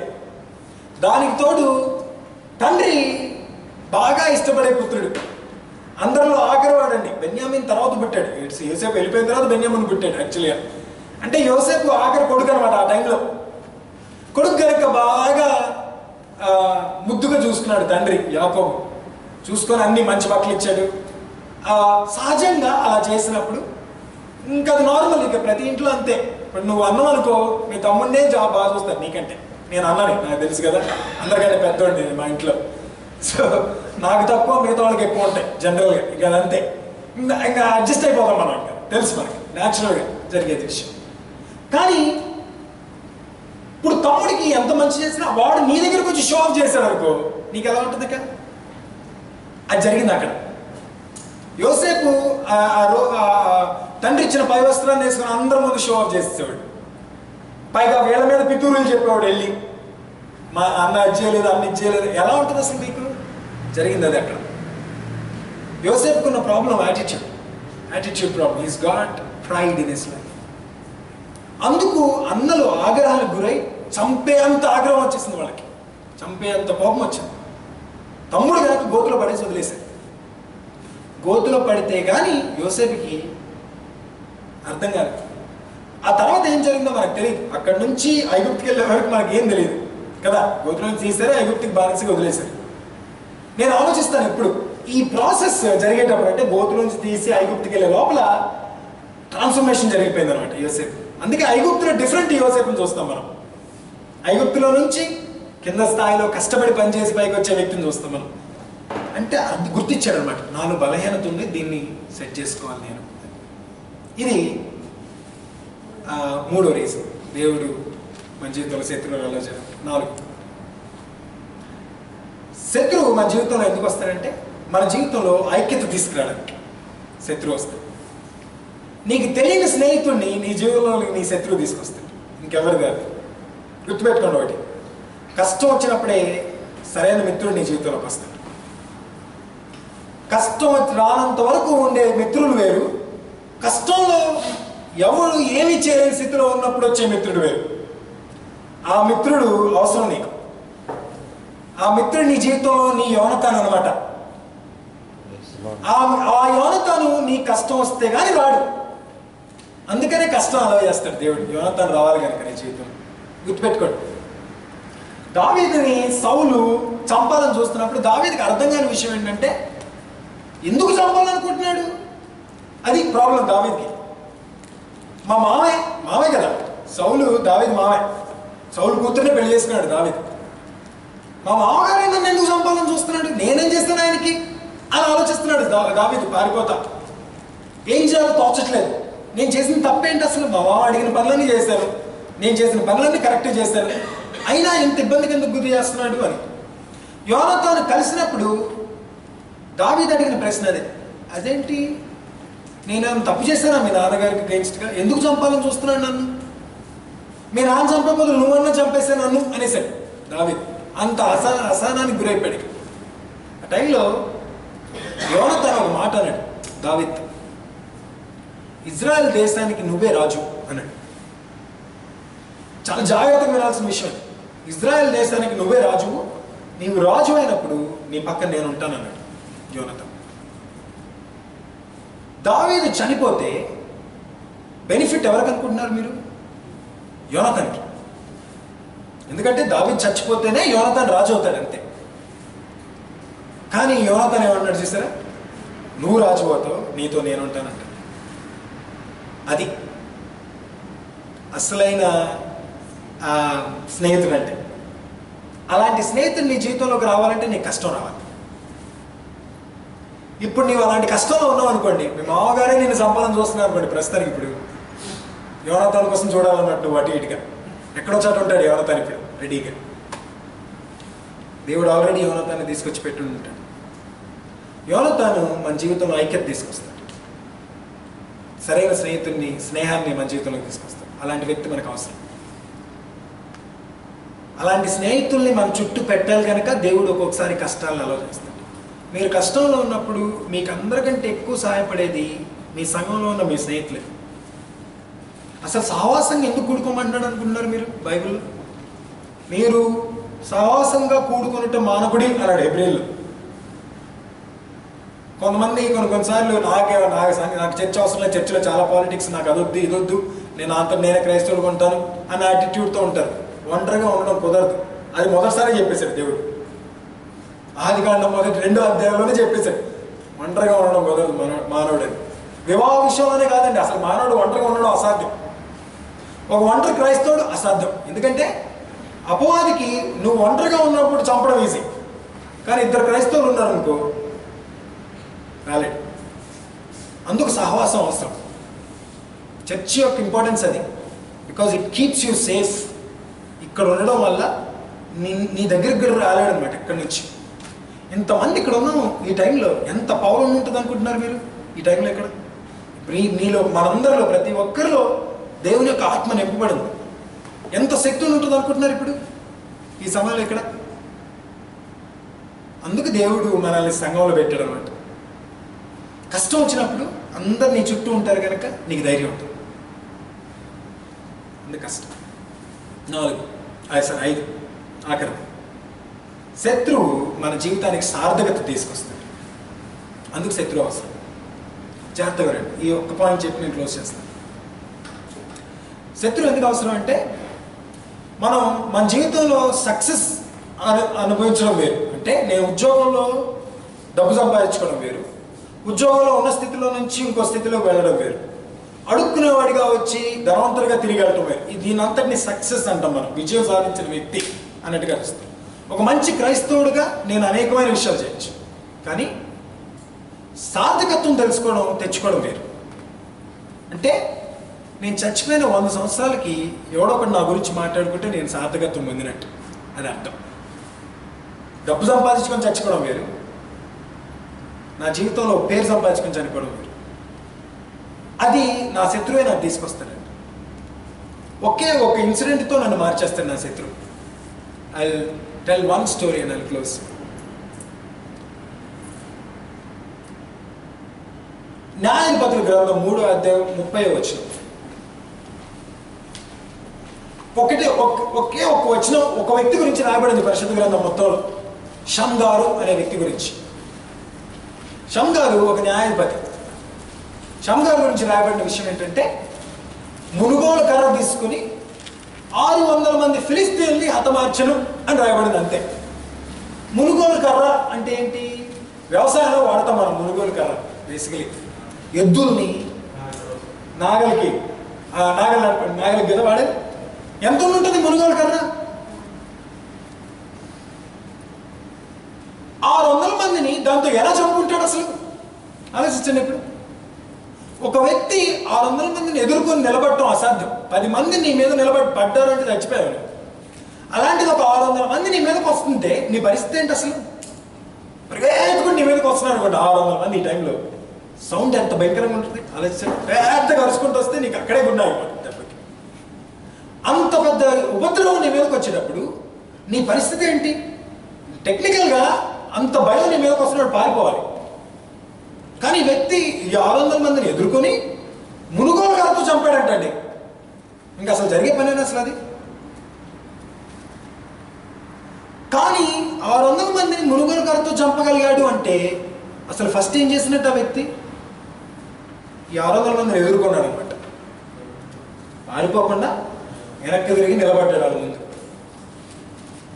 దానికి తోడు తండ్రి బాగా ఇష్టపడే పుత్రుడు, అందరిలో ఆఖరివాడండి. బెన్యామిన్ తర్వాత పుట్టాడు. యోసేపు వెళ్ళిపోయిన తర్వాత బెన్యామిన్ పుట్టాడు యాక్చువల్గా. అంటే యోసేపు ఆఖరి కొడుకు అనమాట. ఆ టైంలో కొడుకు కనుక బాగా ముద్దుగా చూసుకున్నాడు తండ్రి యాకోబు. చూసుకొని అన్ని మంచి బట్టలు ఇచ్చాడు. సహజంగా అలా చేసినప్పుడు ఇంకా అది నార్మల్. ఇక ప్రతి ఇంట్లో అంతే. ఇప్పుడు నువ్వు అన్నావు అనుకో, మీ తమ్ముడినే బాగా చూస్తారు నీకంటే. నేను అన్నాను, నాకు తెలుసు కదా, అందరికంటే పెద్దోండి మా ఇంట్లో. సో నాకు తక్కువ, మిగతా వాళ్ళకి ఎక్కువ ఉంటాయి జనరల్గా. ఇక అదంతే. ఇంకా అడ్జస్ట్ అయిపోతాం మనం. ఇంకా తెలుసు మనకి న్యాచురల్గా జరిగేది విషయం. కానీ ఇప్పుడు తమ్ముడికి ఎంత మంచి చేసినా వాడు నీ దగ్గరకు వచ్చి షో ఆఫ్ చేశాడు అనుకో, నీకు ఎలా ఉంటుంది? ఇక అది జరిగింది అక్కడ. యోసేపు తండ్రి ఇచ్చిన పై వస్త్రాన్ని వేసుకుని అందరి ముందు షో ఆఫ్ చేసేవాడు. పైగా వీళ్ళ మీద పితూరులు చెప్పేవాడు వెళ్ళి, మా అన్న అది చేయలేదు, అన్న ఇది చేయలేదు. ఎలా ఉంటుంది అసలు మీకు? జరిగింది అది అక్కడ. యోసేపుకున్న problem attitude problem. Is got pride in his life. అందుకు అన్నలు ఆగ్రహాలకు గురై చంపేంత ఆగ్రహం వచ్చేసింది వాళ్ళకి, చంపేంత కోపం వచ్చింది. తమ్ముడు కనుక గోతులో పడేసి వదిలేశారు. గోతులో పడితే కానీ యోసేపుకి అర్థం కాదు. ఆ తర్వాత ఏం జరిగిందో మనకు తెలియదు. అక్కడి నుంచి ఐగుప్తుకి వెళ్ళే వరకు మనకి ఏం తెలియదు కదా. గోతులో నుంచి తీసారు, ఐగుప్తుకి బానిసగా వదిలేశారు. నేను ఆలోచిస్తాను ఎప్పుడు ఈ ప్రాసెస్ జరిగేటప్పుడు, అంటే గోతుల నుంచి తీసి ఐగుప్తుకి వెళ్ళే లోపల ట్రాన్స్ఫర్మేషన్ జరిగిపోయింది అనమాట యోసేపు. అందుకే ఐగుప్తులో డిఫరెంట్ యోసేపుని చూస్తాం మనం. ఐగుప్తులో నుంచి కింద స్థాయిలో కష్టపడి పనిచేసి పైకి వచ్చే వ్యక్తిని చూస్తాం మనం. అంటే అది గుర్తించాడు అనమాట, నాలో బలహీనత ఉంది, దీన్ని సెట్ చేసుకోవాలి నేను. ఇది మూడో రీజన్ దేవుడు మన జీవితంలో శత్రువులు ఎలా చేయడం. 4, శత్రువు మన జీవితంలో ఎందుకు వస్తాడంటే మన జీవితంలో ఐక్యత తీసుకురావడానికి శత్రువు వస్తాడు. నీకు తెలియని స్నేహితుడిని నీ జీవితంలో నీ శత్రువు తీసుకొస్తాడు, ఇంకెవరు కాదు. గుర్తుపెట్టుకోండి ఒకటి, కష్టం వచ్చినప్పుడే సరైన మిత్రుడు నీ జీవితంలోకి వస్తాడు. కష్టం రానంత వరకు ఉండే మిత్రులు వేరు, కష్టంలో ఎవరు ఏమి చేయలేని స్థితిలో ఉన్నప్పుడు వచ్చే మిత్రుడు వేరు. ఆ మిత్రుడు అవసరం నీకు. ఆ మిత్రుడు నీ జీవితంలో నీ యోనతాను అనమాట. ఆ యోనతాను నీ కష్టం వస్తే కానీ రాడు. అందుకనే కష్టం అలా చేస్తాడు దేవుడు, యోనతాను రావాలి కనుక నీ జీవితం. గుర్తుపెట్టుకోండి, దావీదుని సౌలు చంపాలని చూస్తున్నప్పుడు దావీదుకి అర్థం కాని విషయం ఏంటంటే ఎందుకు చంపాలనుకుంటున్నాడు, అది ప్రాబ్లం దావీదుకి. మా మావే కదా సౌలు, దావీదు మావే. సౌలు కూతుర్నే పెళ్లి చేసుకున్నాడు దావీదు. మా మామగారు నన్ను ఎందుకు చంపాలని చూస్తున్నాడు, నేనేం చేస్తాను ఆయనకి అని ఆలోచిస్తున్నాడు దావీదు. పారిపోతా ఏం చేయాలో తోచట్లేదు. నేను చేసిన తప్పేంటి అసలు, మా మామ అడిగిన పనులన్నీ చేశాను, నేను చేసిన పనులన్నీ కరెక్ట్గా చేశాను, అయినా ఇంత ఇబ్బందికి ఎందుకు గురి చేస్తున్నాడు అని. యోనాతాను కలిసినప్పుడు దావీదు అడిగిన ప్రశ్న అదేంటి, నేనేమైనా తప్పు చేశానా మీ నాన్నగారికి అగెయిన్స్ట్గా, ఎందుకు చంపాలని చూస్తున్నాడు నన్ను, మీ నాన్న చంపకపోతే నువ్వన్నా చంపేసా నన్ను అనేసాడు దావీదు. అంత అసహనానికి గురైపోయాడు. ఆ టైంలో యోనాతాను ఒక మాట అన్నాడు దావీదు, ఇజ్రాయెల్ దేశానికి నువ్వే రాజు అన్నాడు. చాలా జాగ్రత్తగా వినాల్సిన విషయం. ఇజ్రాయెల్ దేశానికి నువ్వే రాజువు, నీవు రాజు అయినప్పుడు నీ పక్కన నేను ఉంటానన్నాడు యోనాతాను. దావీదు చనిపోతే బెనిఫిట్ ఎవరికి అనుకుంటున్నారు మీరు? యోనాతాన్కి. ఎందుకంటే దావీదు చచ్చిపోతేనే యోనాతాను రాజు అవుతాడు అంతే. కానీ యోనాతాను ఏమన్నాడు చూసారా, నువ్వు రాజు అవుతావు, నీతో నేను ఉంటానంట. అది అసలైన స్నేహితుడు అంటే. అలాంటి స్నేహితుడు నీ జీవితంలోకి రావాలంటే నీకు కష్టం రావాలి. ఇప్పుడు నీవు అలాంటి కష్టంలో ఉన్నావు అనుకోండి, మీ మామగారే నేను సంపాదన చూస్తున్నారు అనుకోండి, ప్రస్తుతానికి ఇప్పుడు యోనాతాను కోసం చూడాలన్నట్టు అటు ఇటుగా ఎక్కడో చోట ఉంటాడు యోనాతాను ఇప్పుడు రెడీగా. దేవుడు ఆల్రెడీ యోనాతాన్ని తీసుకొచ్చి పెట్టి ఉంటాడు. యోనాతాను మన జీవితంలో ఐక్యత తీసుకొస్తాడు, సరైన స్నేహాన్ని మన జీవితంలోకి తీసుకొస్తాడు. అలాంటి వ్యక్తి మనకు అవసరం. అలాంటి స్నేహితుల్ని మన చుట్టూ పెట్టాలి కనుక దేవుడు ఒక్కొక్కసారి కష్టాలను అలౌ చేస్తాడు. మీరు కష్టంలో ఉన్నప్పుడు మీకు అందరికంటే ఎక్కువ సహాయపడేది మీ సంఘంలో ఉన్న మీ స్నేహితులే. అసలు సహవాసంగా ఎందుకు కూడుకోమంటున్నాడు అనుకుంటున్నారు మీరు బైబిల్లో? మీరు సహవాసంగా కూడుకున్నట్టు మానకుడి అన్నాడు హెబ్రీయుల్లో. కొంతమంది కొన్నిసార్లు నాకు చర్చ అవసరం లేదు, చర్చిలో చాలా పాలిటిక్స్, నాకు అదొద్దు ఇదొద్దు, నేనే క్రైస్తవులుగా ఉంటాను అన్న యాటిట్యూడ్తో ఉంటారు. ఒంటరిగా ఉండడం కుదరదు. అది మొదటిసారి చెప్పేశాడు దేవుడు. ఆదికాండం 1-2 అధ్యాయంలోనే చెప్పేశాడు ఒంటరిగా ఉండడం కుదరదు మానవుడని. వివాహ విషయంలోనే కాదండి, అసలు మానవుడు ఒంటరిగా ఉండడం అసాధ్యం. ఒక ఒంటరి క్రైస్తవుడు అసాధ్యం. ఎందుకంటే అపవాదికి నువ్వు ఒంటరిగా ఉన్నప్పుడు చంపడం ఈజీ, కానీ 2 క్రైస్తవులు ఉన్నారనుకో రాలేడు. అందుకు సహవాసం అవసరం. చర్చ్ యొక్క ఇంపార్టెన్స్ అది. Because it keeps you safe. ఇక్కడ ఉండడం వల్ల నీ దగ్గరికి కూడా రాలేడు అనమాట. ఇక్కడి నుంచి ఇంతమంది ఇక్కడ ఉన్నాము ఈ టైంలో, ఎంత పవర్ ఉంటుంది అనుకుంటున్నారు మీరు ఈ టైంలో? ఇక్కడ నీలో మనందరిలో ప్రతి ఒక్కరిలో దేవుని యొక్క ఆత్మ నింపబడింది. ఎంత శక్తి ఉంటుంది అనుకుంటున్నారు ఇప్పుడు ఈ సమయంలో ఇక్కడ? అందుకు దేవుడు మనల్ని సంఘంలో పెట్టాడు అనమాట. కష్టం వచ్చినప్పుడు అందరు నీ చుట్టూ ఉంటారు కనుక నీకు ధైర్యం ఉంటుంది. అందుకు కష్టం. 5 ఆఖరి, శత్రువు మన జీవితానికి సార్థకత తీసుకొస్తాడు. అందుకు శత్రువు అవసరం. జాగ్రత్తగా రండి. ఈ ఒక్క పాయింట్ చెప్పి నేను క్లోజ్ చేస్తాను. శత్రువు ఎందుకు అవసరం అంటే, మనం మన జీవితంలో సక్సెస్ అనుభవించడం వేరు. అంటే నేను ఉద్యోగంలో డబ్బు సంపాదించుకోవడం వేరు, ఉద్యోగంలో ఉన్న స్థితిలో నుంచి ఇంకో స్థితిలోకి వెళ్ళడం వేరు, అడుక్కునేవాడిగా వచ్చి ధనవంతుడిగా తిరిగి వెళ్ళటం వేరు. దీని అంతటిని సక్సెస్ అంటాం మనం, విజయం సాధించిన వ్యక్తి అన్నట్టుగా అనిపిస్తాం. ఒక మంచి క్రైస్తవుడిగా నేను అనేకమైన విషయాలు చేయొచ్చు, కానీ సార్థకత్వం తెచ్చుకోవడం వేరు. అంటే నేను చచ్చిపోయిన 100 సంవత్సరాలకి ఎవడో ఒకటి నా గురించి మాట్లాడుకుంటే నేను సార్థకత్వం పొందినట్టు అని అర్థం. డబ్బు సంపాదించుకొని చచ్చిపోవడం వేరు, నా జీవితంలో పేరు సంపాదించుకొని చనిపోవడం వేరు. అది నా శత్రువే నాకు తీసుకొస్తాడండి. ఒక ఇన్సిడెంట్తో నన్ను మార్చేస్తాడు నా శత్రువు. I tell one story and I close. న్యాయాధిపతుల గ్రంథం 3వ అధ్యాయం 30వ వచనం. ఒకే ఒక వచనం ఒక వ్యక్తి గురించి రాయబడింది పరిశుద్ధ గ్రంథం మొత్తంలో. షమ్గారు అనే వ్యక్తి గురించి. షమ్గారు ఒక న్యాయాధిపతి. షమ్గారు గురించి రాయబడిన విషయం ఏంటంటే, మునుగోలు కర్ర తీసుకుని 600 మంది ఫిలిస్తీన్లని హతమార్చను అని రాయబడింది అంతే. మునుగోలు కర్ర అంటే ఏంటి? వ్యవసాయంలో వాడతాం మనం మునుగోలు కర్ర. బేసికలీ ఎద్దుల్ని నాగలికి కదా వాడేది. ఎంత ఉంటుంది మునుగోలు కర్ర? 600 మందిని దాంతో ఎలా చంపుకుంటాడు అసలు? ఆలోచించండి. ఇప్పుడు ఒక వ్యక్తి 600 మందిని ఎదుర్కొని నిలబడటం అసాధ్యం. 10 మంది నీ మీద పడ్డారంటే చచ్చిపోయావు. అలాంటిది ఒక 600 మంది నీ మీదకి వస్తుంటే నీ పరిస్థితి ఏంటి అసలు? పరిగెత్తుకుని నీ మీదకి వస్తున్నారు అనుకోండి 600 మంది. ఈ టైంలో సౌండ్ ఎంత భయంకరంగా ఉంటుంది ఆలోచించండి. పెద్దగా అరుచుకుంటూ వస్తే నీకు అక్కడే గుండా దెబ్బకి. అంత పెద్ద ఉపద్రవం నీ మీదకి వచ్చేటప్పుడు నీ పరిస్థితి ఏంటి? టెక్నికల్గా అంత భయం నీ మీదకి వస్తున్నాడు, పారిపోవాలి. కానీ ఈ వ్యక్తి ఈ 600 మందిని ఎదుర్కొని మునుగోలు కర్రతో చంపాడంటండి. ఇంకా అసలు జరిగే పనేనా అసలు అది? కానీ 600 మందిని మునుగోలు కర్రతో చంపగలిగాడు అంటే అసలు ఫస్ట్ ఏం చేసినట్టు ఆ వ్యక్తి? ఈ 600 మందిని ఎదుర్కొన్నాడు అనమాట. పారిపోకుండా వెనక్కి తిరిగి నిలబడ్డాడు వాళ్ళ ముందు.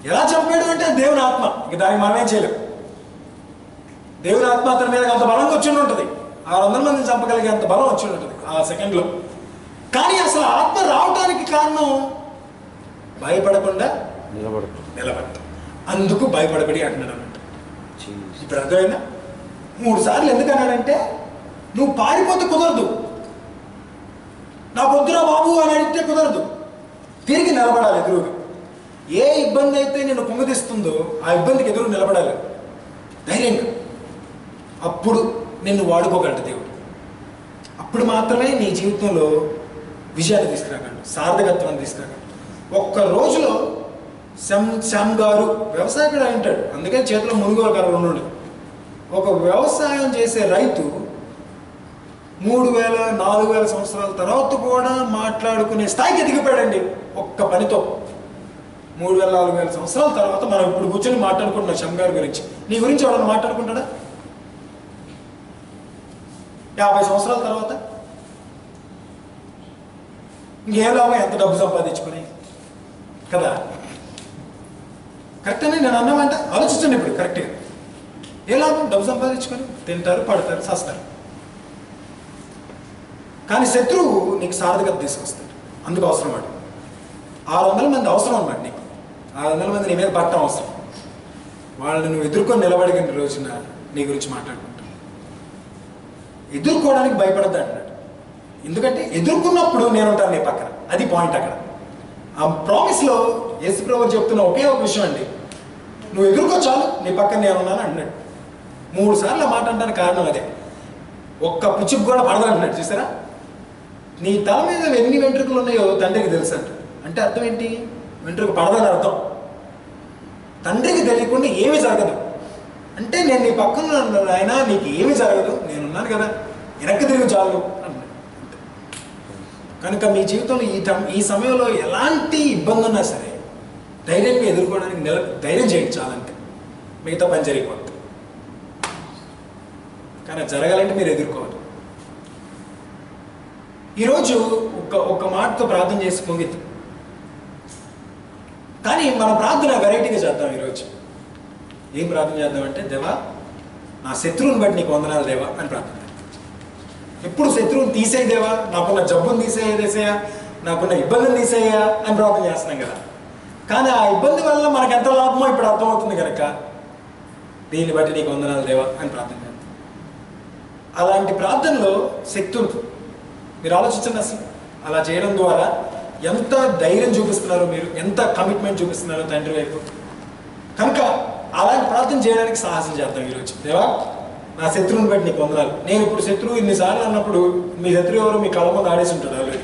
ఎలా చంపాడు అంటే దేవుని ఆత్మ. ఇక దానికి మనమేం చేయలేం. దేవుని ఆత్మ అతని మీద అంత బలంగా వచ్చి ఉంటుంది. 600 మందిని చంపగలిగే అంత బలం వచ్చి ఉంటుంది ఆ సెకండ్లో. కానీ అసలు ఆత్మ రావటానికి కారణం భయపడకుండా నిలబడటం. అందుకు భయపడబడి అంటున్నాడు అన్నమాట. ఇప్పుడు అర్థమైందా? 3 సార్లు ఎందుకు అన్నాడంటే, నువ్వు పారిపోతే కుదరదు, నా పొద్దురా బాబు అని అడిగితే కుదరదు, తిరిగి నిలబడాలి ఎదురుగా. ఏ ఇబ్బంది అయితే నేను కుంగదీస్తుందో ఆ ఇబ్బందికి ఎదురు నిలబడాలి ధైర్యంగా. అప్పుడు నిన్ను వాడుకోగలడు దేవుడు. అప్పుడు మాత్రమే నీ జీవితంలో విజయాన్ని తీసుకురాగలడు, సార్థకత్వాన్ని తీసుకురాగలడు. ఒక్క రోజులో శ్యామ్ గారు వ్యవసాయకుడు అంటాడు, అందుకే చేతిలో మునుగోలు కర్రలు ఉన్నాడు. ఒక వ్యవసాయం చేసే రైతు 3000-4000 సంవత్సరాల తర్వాత కూడా మాట్లాడుకునే స్థాయికి ఎదిగిపోయాడండి ఒక్క పనితో. 3000-4000 సంవత్సరాల తర్వాత మనం ఇప్పుడు కూర్చొని మాట్లాడుకుంటున్నాం శ్యామ్ గారి గురించి. నీ గురించి ఎవరైనా మాట్లాడుకుంటాడా? 50 సంవత్సరాల తర్వాత ఇంకేం లాభం? ఎంత డబ్బు సంపాదించుకుని కదా. కరెక్ట్ అని నేను అన్నామంటే ఆలోచించండి ఇప్పుడు కరెక్ట్గా. ఏ లాభం? డబ్బు సంపాదించుకొని తింటారు, పడతారు, చేస్తారు. కానీ శత్రువు నీకు సార్థకత తీసుకొస్తాడు. అందుకు అవసరం వాడు. 600 మంది అవసరం అన్నమాట నీకు. 600 మంది నీ మీద పట్టడం అవసరం. వాళ్ళని నువ్వు ఎదుర్కొని నిలబడిన రోజున నీ గురించి మాట్లాడుకుంటావు. ఎదుర్కోవడానికి భయపడద్దు అంటున్నాడు. ఎందుకంటే ఎదుర్కొన్నప్పుడు నేను ఉంటాను నీ పక్కన. అది పాయింట్ అక్కడ. ఆ ప్రామిస్లో యేసుప్రభువు చెప్తున్న ఒకే ఒక విషయం అండి, నువ్వు ఎదుర్కో చాలు, నీ పక్కన నేను ఉన్నాను అంటున్నాడు. 3 సార్లు మాట అంటానికి కారణం అదే. ఒక్క పుచ్చుకు కూడా పడదు అంటున్నాడు. చూసారా? నీ తల మీద ఎన్ని వెంట్రుకలు ఉన్నాయో తండ్రికి తెలుసు అంట. అంటే అర్థం ఏంటి? వెంట్రుక పడదని అర్థం. తండ్రికి తెలియకుండా ఏమీ జరగదు. అంటే నేను నీ పక్కన ఉన్నాను ఆయన, నీకు ఏమీ జరగదు, నేనున్నాను కదా, వెనక్కి తిరిగి చాలు అన్నాడు. కనుక మీ జీవితంలో ఈ సమయంలో ఎలాంటి ఇబ్బంది ఉన్నా సరే ధైర్యంగా ఎదుర్కోవడానికి ధైర్యం చేయండి చాలంటే. మిగతా పని జరిగిపోతుంది. కానీ జరగాలంటే మీరు ఎదుర్కోవాలి. ఈరోజు ఒక మాటతో ప్రార్థన చేసి పొంగిద్దు. కానీ మన ప్రార్థన వెరైటీగా చేద్దాం ఈరోజు. ఏం ప్రార్థన చేద్దామంటే, దేవా నా శత్రువుని బట్టి నీకు వందనాలు దేవా అని ప్రార్థన. ఎప్పుడు శత్రువుని తీసేయి దేవా, నాకున్న జబ్బుని తీసేయా, నాకున్న ఇబ్బందిని తీసేయా అని ప్రార్థన చేస్తున్నాం కదా. కానీ ఆ ఇబ్బంది వల్ల మనకు ఎంత లాభమో ఇప్పుడు అర్థమవుతుంది కనుక, దీన్ని బట్టి నీకు వందనాలు దేవా అని ప్రార్థన చేద్దాం. అలాంటి ప్రార్థనలో శక్తి ఉంటుంది. మీరు ఆలోచించండి, అసలు అలా చేయడం ద్వారా ఎంత ధైర్యం చూపిస్తున్నారో మీరు, ఎంత కమిట్మెంట్ చూపిస్తున్నారో తండ్రి వైపు. కనుక అలాంటి ప్రార్థన చేయడానికి సాహసం చేద్దాం ఈరోజు. దేవా నా శత్రువుని బట్టి నీకు వందనాలు. నేను ఇప్పుడు శత్రువు ఇన్నిసార్లు అన్నప్పుడు మీ శత్రువు ఎవరు మీ కళ్ళ ముందు ఆడేసి ఉంటాడు ఆల్రెడీ.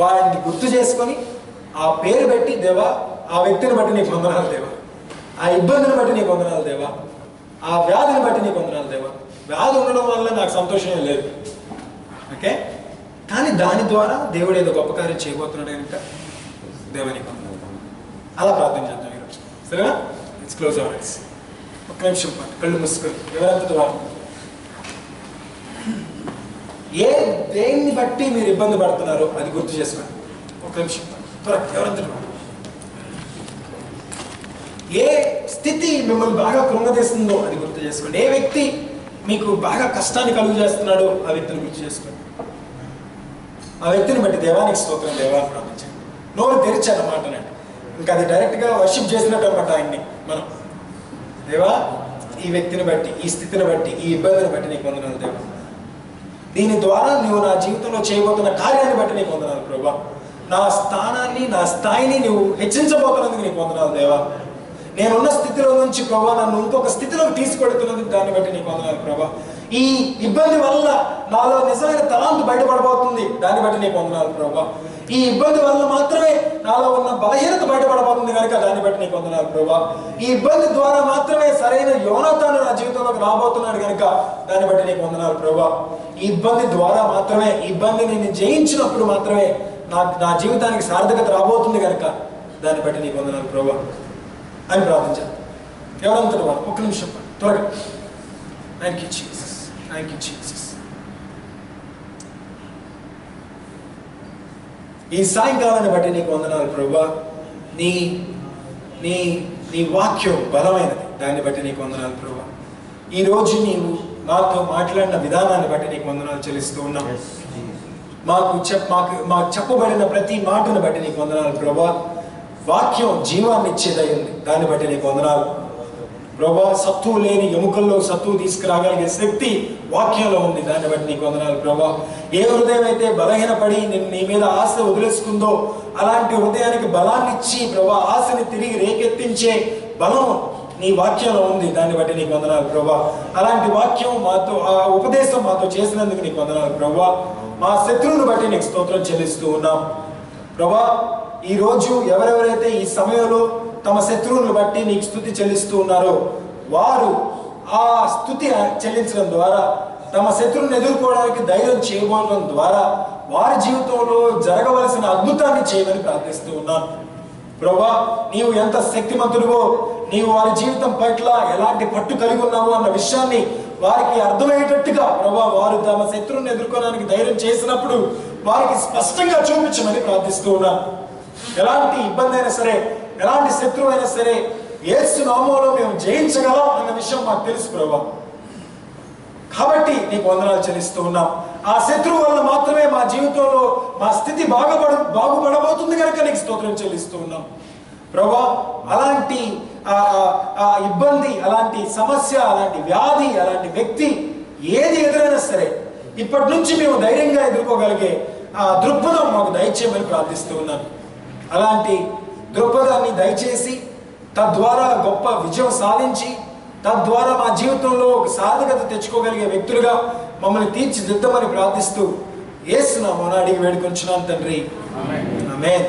వాడిని గుర్తు చేసుకొని ఆ పేరు పెట్టి, దేవా ఆ వ్యక్తిని బట్టి నీకు వందనాలు దేవా, ఆ ఇబ్బందిని బట్టి నీకు వందనాలు దేవా, ఆ వ్యాధిని బట్టి నీకు వందనాలు దేవా. వ్యాధి ఉండడం వల్ల నాకు సంతోషమే లేదు, ఓకే, కానీ దాని ద్వారా దేవుడు ఏదో గొప్ప కార్యం చేయబోతున్నాడు కనుక దేవునికి వందనాలు. అలా ప్రార్థన చేద్దాం ఈరోజు. సరేనా? It's close our eyes. ఒక నిమిషం పాటు కళ్ళు మూసుకొని ఎవరంతటి వారు దేన్ని బట్టి మీరు ఇబ్బంది పడుతున్నారో అది గుర్తు చేసుకోండి. ఒక నిమిషం త్వరగా ఎవరంతటి వారు ఏ స్థితి మిమ్మల్ని బాగా కృంగదీస్తుందో అది గుర్తు చేసుకోండి. ఏ వ్యక్తి మీకు బాగా కష్టాన్ని కలుగు చేస్తున్నాడో ఆ వ్యక్తిని గుర్తు చేసుకోండి. ఆ వ్యక్తిని బట్టి దేవానికి స్తోత్రం దేవా ప్రార్థించండి. నోరు తెరిచారన్నమాట అన్నట్టు. ఇంకా అది డైరెక్ట్గా వర్షిప్ చేసినట్టు అనమాట ఆయన్ని. మనం దేవా ఈ వ్యక్తిని బట్టి, ఈ స్థితిని బట్టి, ఈ ఇబ్బందిని బట్టి నీకు వందనాలు దేవా. దీని ద్వారా నువ్వు నా జీవితంలో చేయబోతున్న కార్యాన్ని బట్టి నీకు వందనాలు ప్రభా. నా స్థానాన్ని, నా స్థాయిని నువ్వు హెచ్చించబోతున్నందుకు నీకు వందనాలు దేవా. నేనున్న స్థితిలో నుంచి ప్రభా నన్ను ఇంకొక స్థితిలోకి తీసుకెడుతున్నందుకు దాన్ని బట్టి నీకు వందనాలు ప్రభా. ఈ ఇబ్బంది వల్ల నాలో నిజమైన తలాంతు బయటపడబోతుంది, దాన్ని బట్టి నీకు వందనాలు ప్రభా. ఈ ఇబ్బంది వల్ల మాత్రమే నాలో ఉన్న బలహీనత బయటపడబోతుంది కనుక దాన్ని బట్టి నీకు వందనాలు ప్రభా. ఈ ఇబ్బంది ద్వారా మాత్రమే సరైన యోనాతాను నా జీవితంలోకి రాబోతున్నాడు కనుక దాన్ని బట్టి నీకు వందనాలు ప్రభా. ఈ ఇబ్బంది ద్వారా మాత్రమే, ఈ ఇబ్బందిని నేను జయించినప్పుడు మాత్రమే నా జీవితానికి సార్థకత రాబోతుంది కనుక దాన్ని బట్టి నీకు వందనాలు ప్రభా అని ప్రార్థించాను. ఎవరంతటి వారు ఒక్క నిమిషం త్వరగా. Thank you Jesus, thank you Jesus. ఈ సాయంకాలాన్ని బట్టి నీకు వందనాలు ప్రభా. నీ నీ నీ వాక్యం బలమైనది, దాన్ని బట్టి నీకు వందనాలు ప్రభా. ఈరోజు నీవు మాతో మాట్లాడిన విధానాన్ని బట్టి నీకు వందనాలు చెల్లిస్తూ ఉన్నాం. మాకు చెప్పబడిన ప్రతి మాటను బట్టి నీకు వందనాలు ప్రభా. వాక్యం జీవాన్ని ఇచ్చేదై ఉంది. దాన్ని బట్టి నీకు వందనాలు ప్రభా. సత్తువు లేని ఎముకల్లో సత్తువు తీసుకురాగలిగే శక్తి వాక్యంలో ఉంది. దాన్ని బట్టి నీకు వందనాలు ప్రభా. ఏ హృదయం అయితే బలహీనపడి నీ మీద ఆశ వదిలేసుకుందో అలాంటి హృదయానికి బలాన్ని ఇచ్చి ప్రభా, ఆశని తిరిగి రేకెత్తించే బలం నీ వాక్యంలో ఉంది. దాన్ని బట్టి నీకు వందనాలు ప్రభా. అలాంటి వాక్యం మాతో, ఆ ఉపదేశం మాతో చేసినందుకు నీకు వందనాలు ప్రభా. మా శత్రువుని బట్టి నీకు స్తోత్రం చెల్లిస్తూ ఉన్నాం ప్రభా. ఈరోజు ఎవరెవరైతే ఈ సమయంలో తమ శత్రువులను బట్టి నీకు స్తుతి చెల్లిస్తూ ఉన్నారో వారు ఆ స్తుతి చెల్లించడం ద్వారా, తమ శత్రువుని ఎదుర్కోవడానికి ధైర్యం చేయబోవడం ద్వారా వారి జీవితంలో జరగవలసిన అద్భుతాన్ని చేయమని ప్రార్థిస్తూ ఉన్నాను ప్రభా. నీవు ఎంత శక్తిమంతుడివో, నీవు వారి జీవితం పట్ల ఎలాంటి పట్టు కలిగి ఉన్నావో అన్న విషయాన్ని వారికి అర్థమయ్యేటట్టుగా ప్రభా, వారు తమ శత్రువుని ఎదుర్కోవడానికి ధైర్యం చేసినప్పుడు వారికి స్పష్టంగా చూపించమని ప్రార్థిస్తూ ఉన్నాను. ఎలాంటి ఇబ్బంది అయినా సరే, ఎలాంటి శత్రువు అయినా సరే యేసు నామములో మేము జయించగలం అన్న విషయం మాకు తెలుసు ప్రభా. కాబట్టి నీకు వందనాలు చెల్లిస్తూ ఉన్నాం. ఆ శత్రువు వల్ల మాత్రమే మా జీవితంలో మా స్థితి బాగుపడబోతుంది కనుక నీకు స్తోత్రం చెల్లిస్తూ ఉన్నాం ప్రభా. అలాంటి ఇబ్బంది, అలాంటి సమస్య, అలాంటి వ్యాధి, అలాంటి వ్యక్తి ఏది ఎదురైనా సరే ఇప్పటి నుంచి మేము ధైర్యంగా ఎదుర్కోగలిగే దృక్పథం మాకు దయచేయమని ప్రార్థిస్తూ ఉన్నాను. అలాంటి దృక్పథాన్ని దయచేసి తద్వారా గొప్ప విజయం సాధించి తద్వారా మా జీవితంలో ఒక సార్థకత తెచ్చుకోగలిగే వ్యక్తులుగా మమ్మల్ని తీర్చిదిద్దమని ప్రార్థిస్తూ యేసు నామమున అడిగి వేడుకొంచున్నాను తండ్రి. ఆమేన్.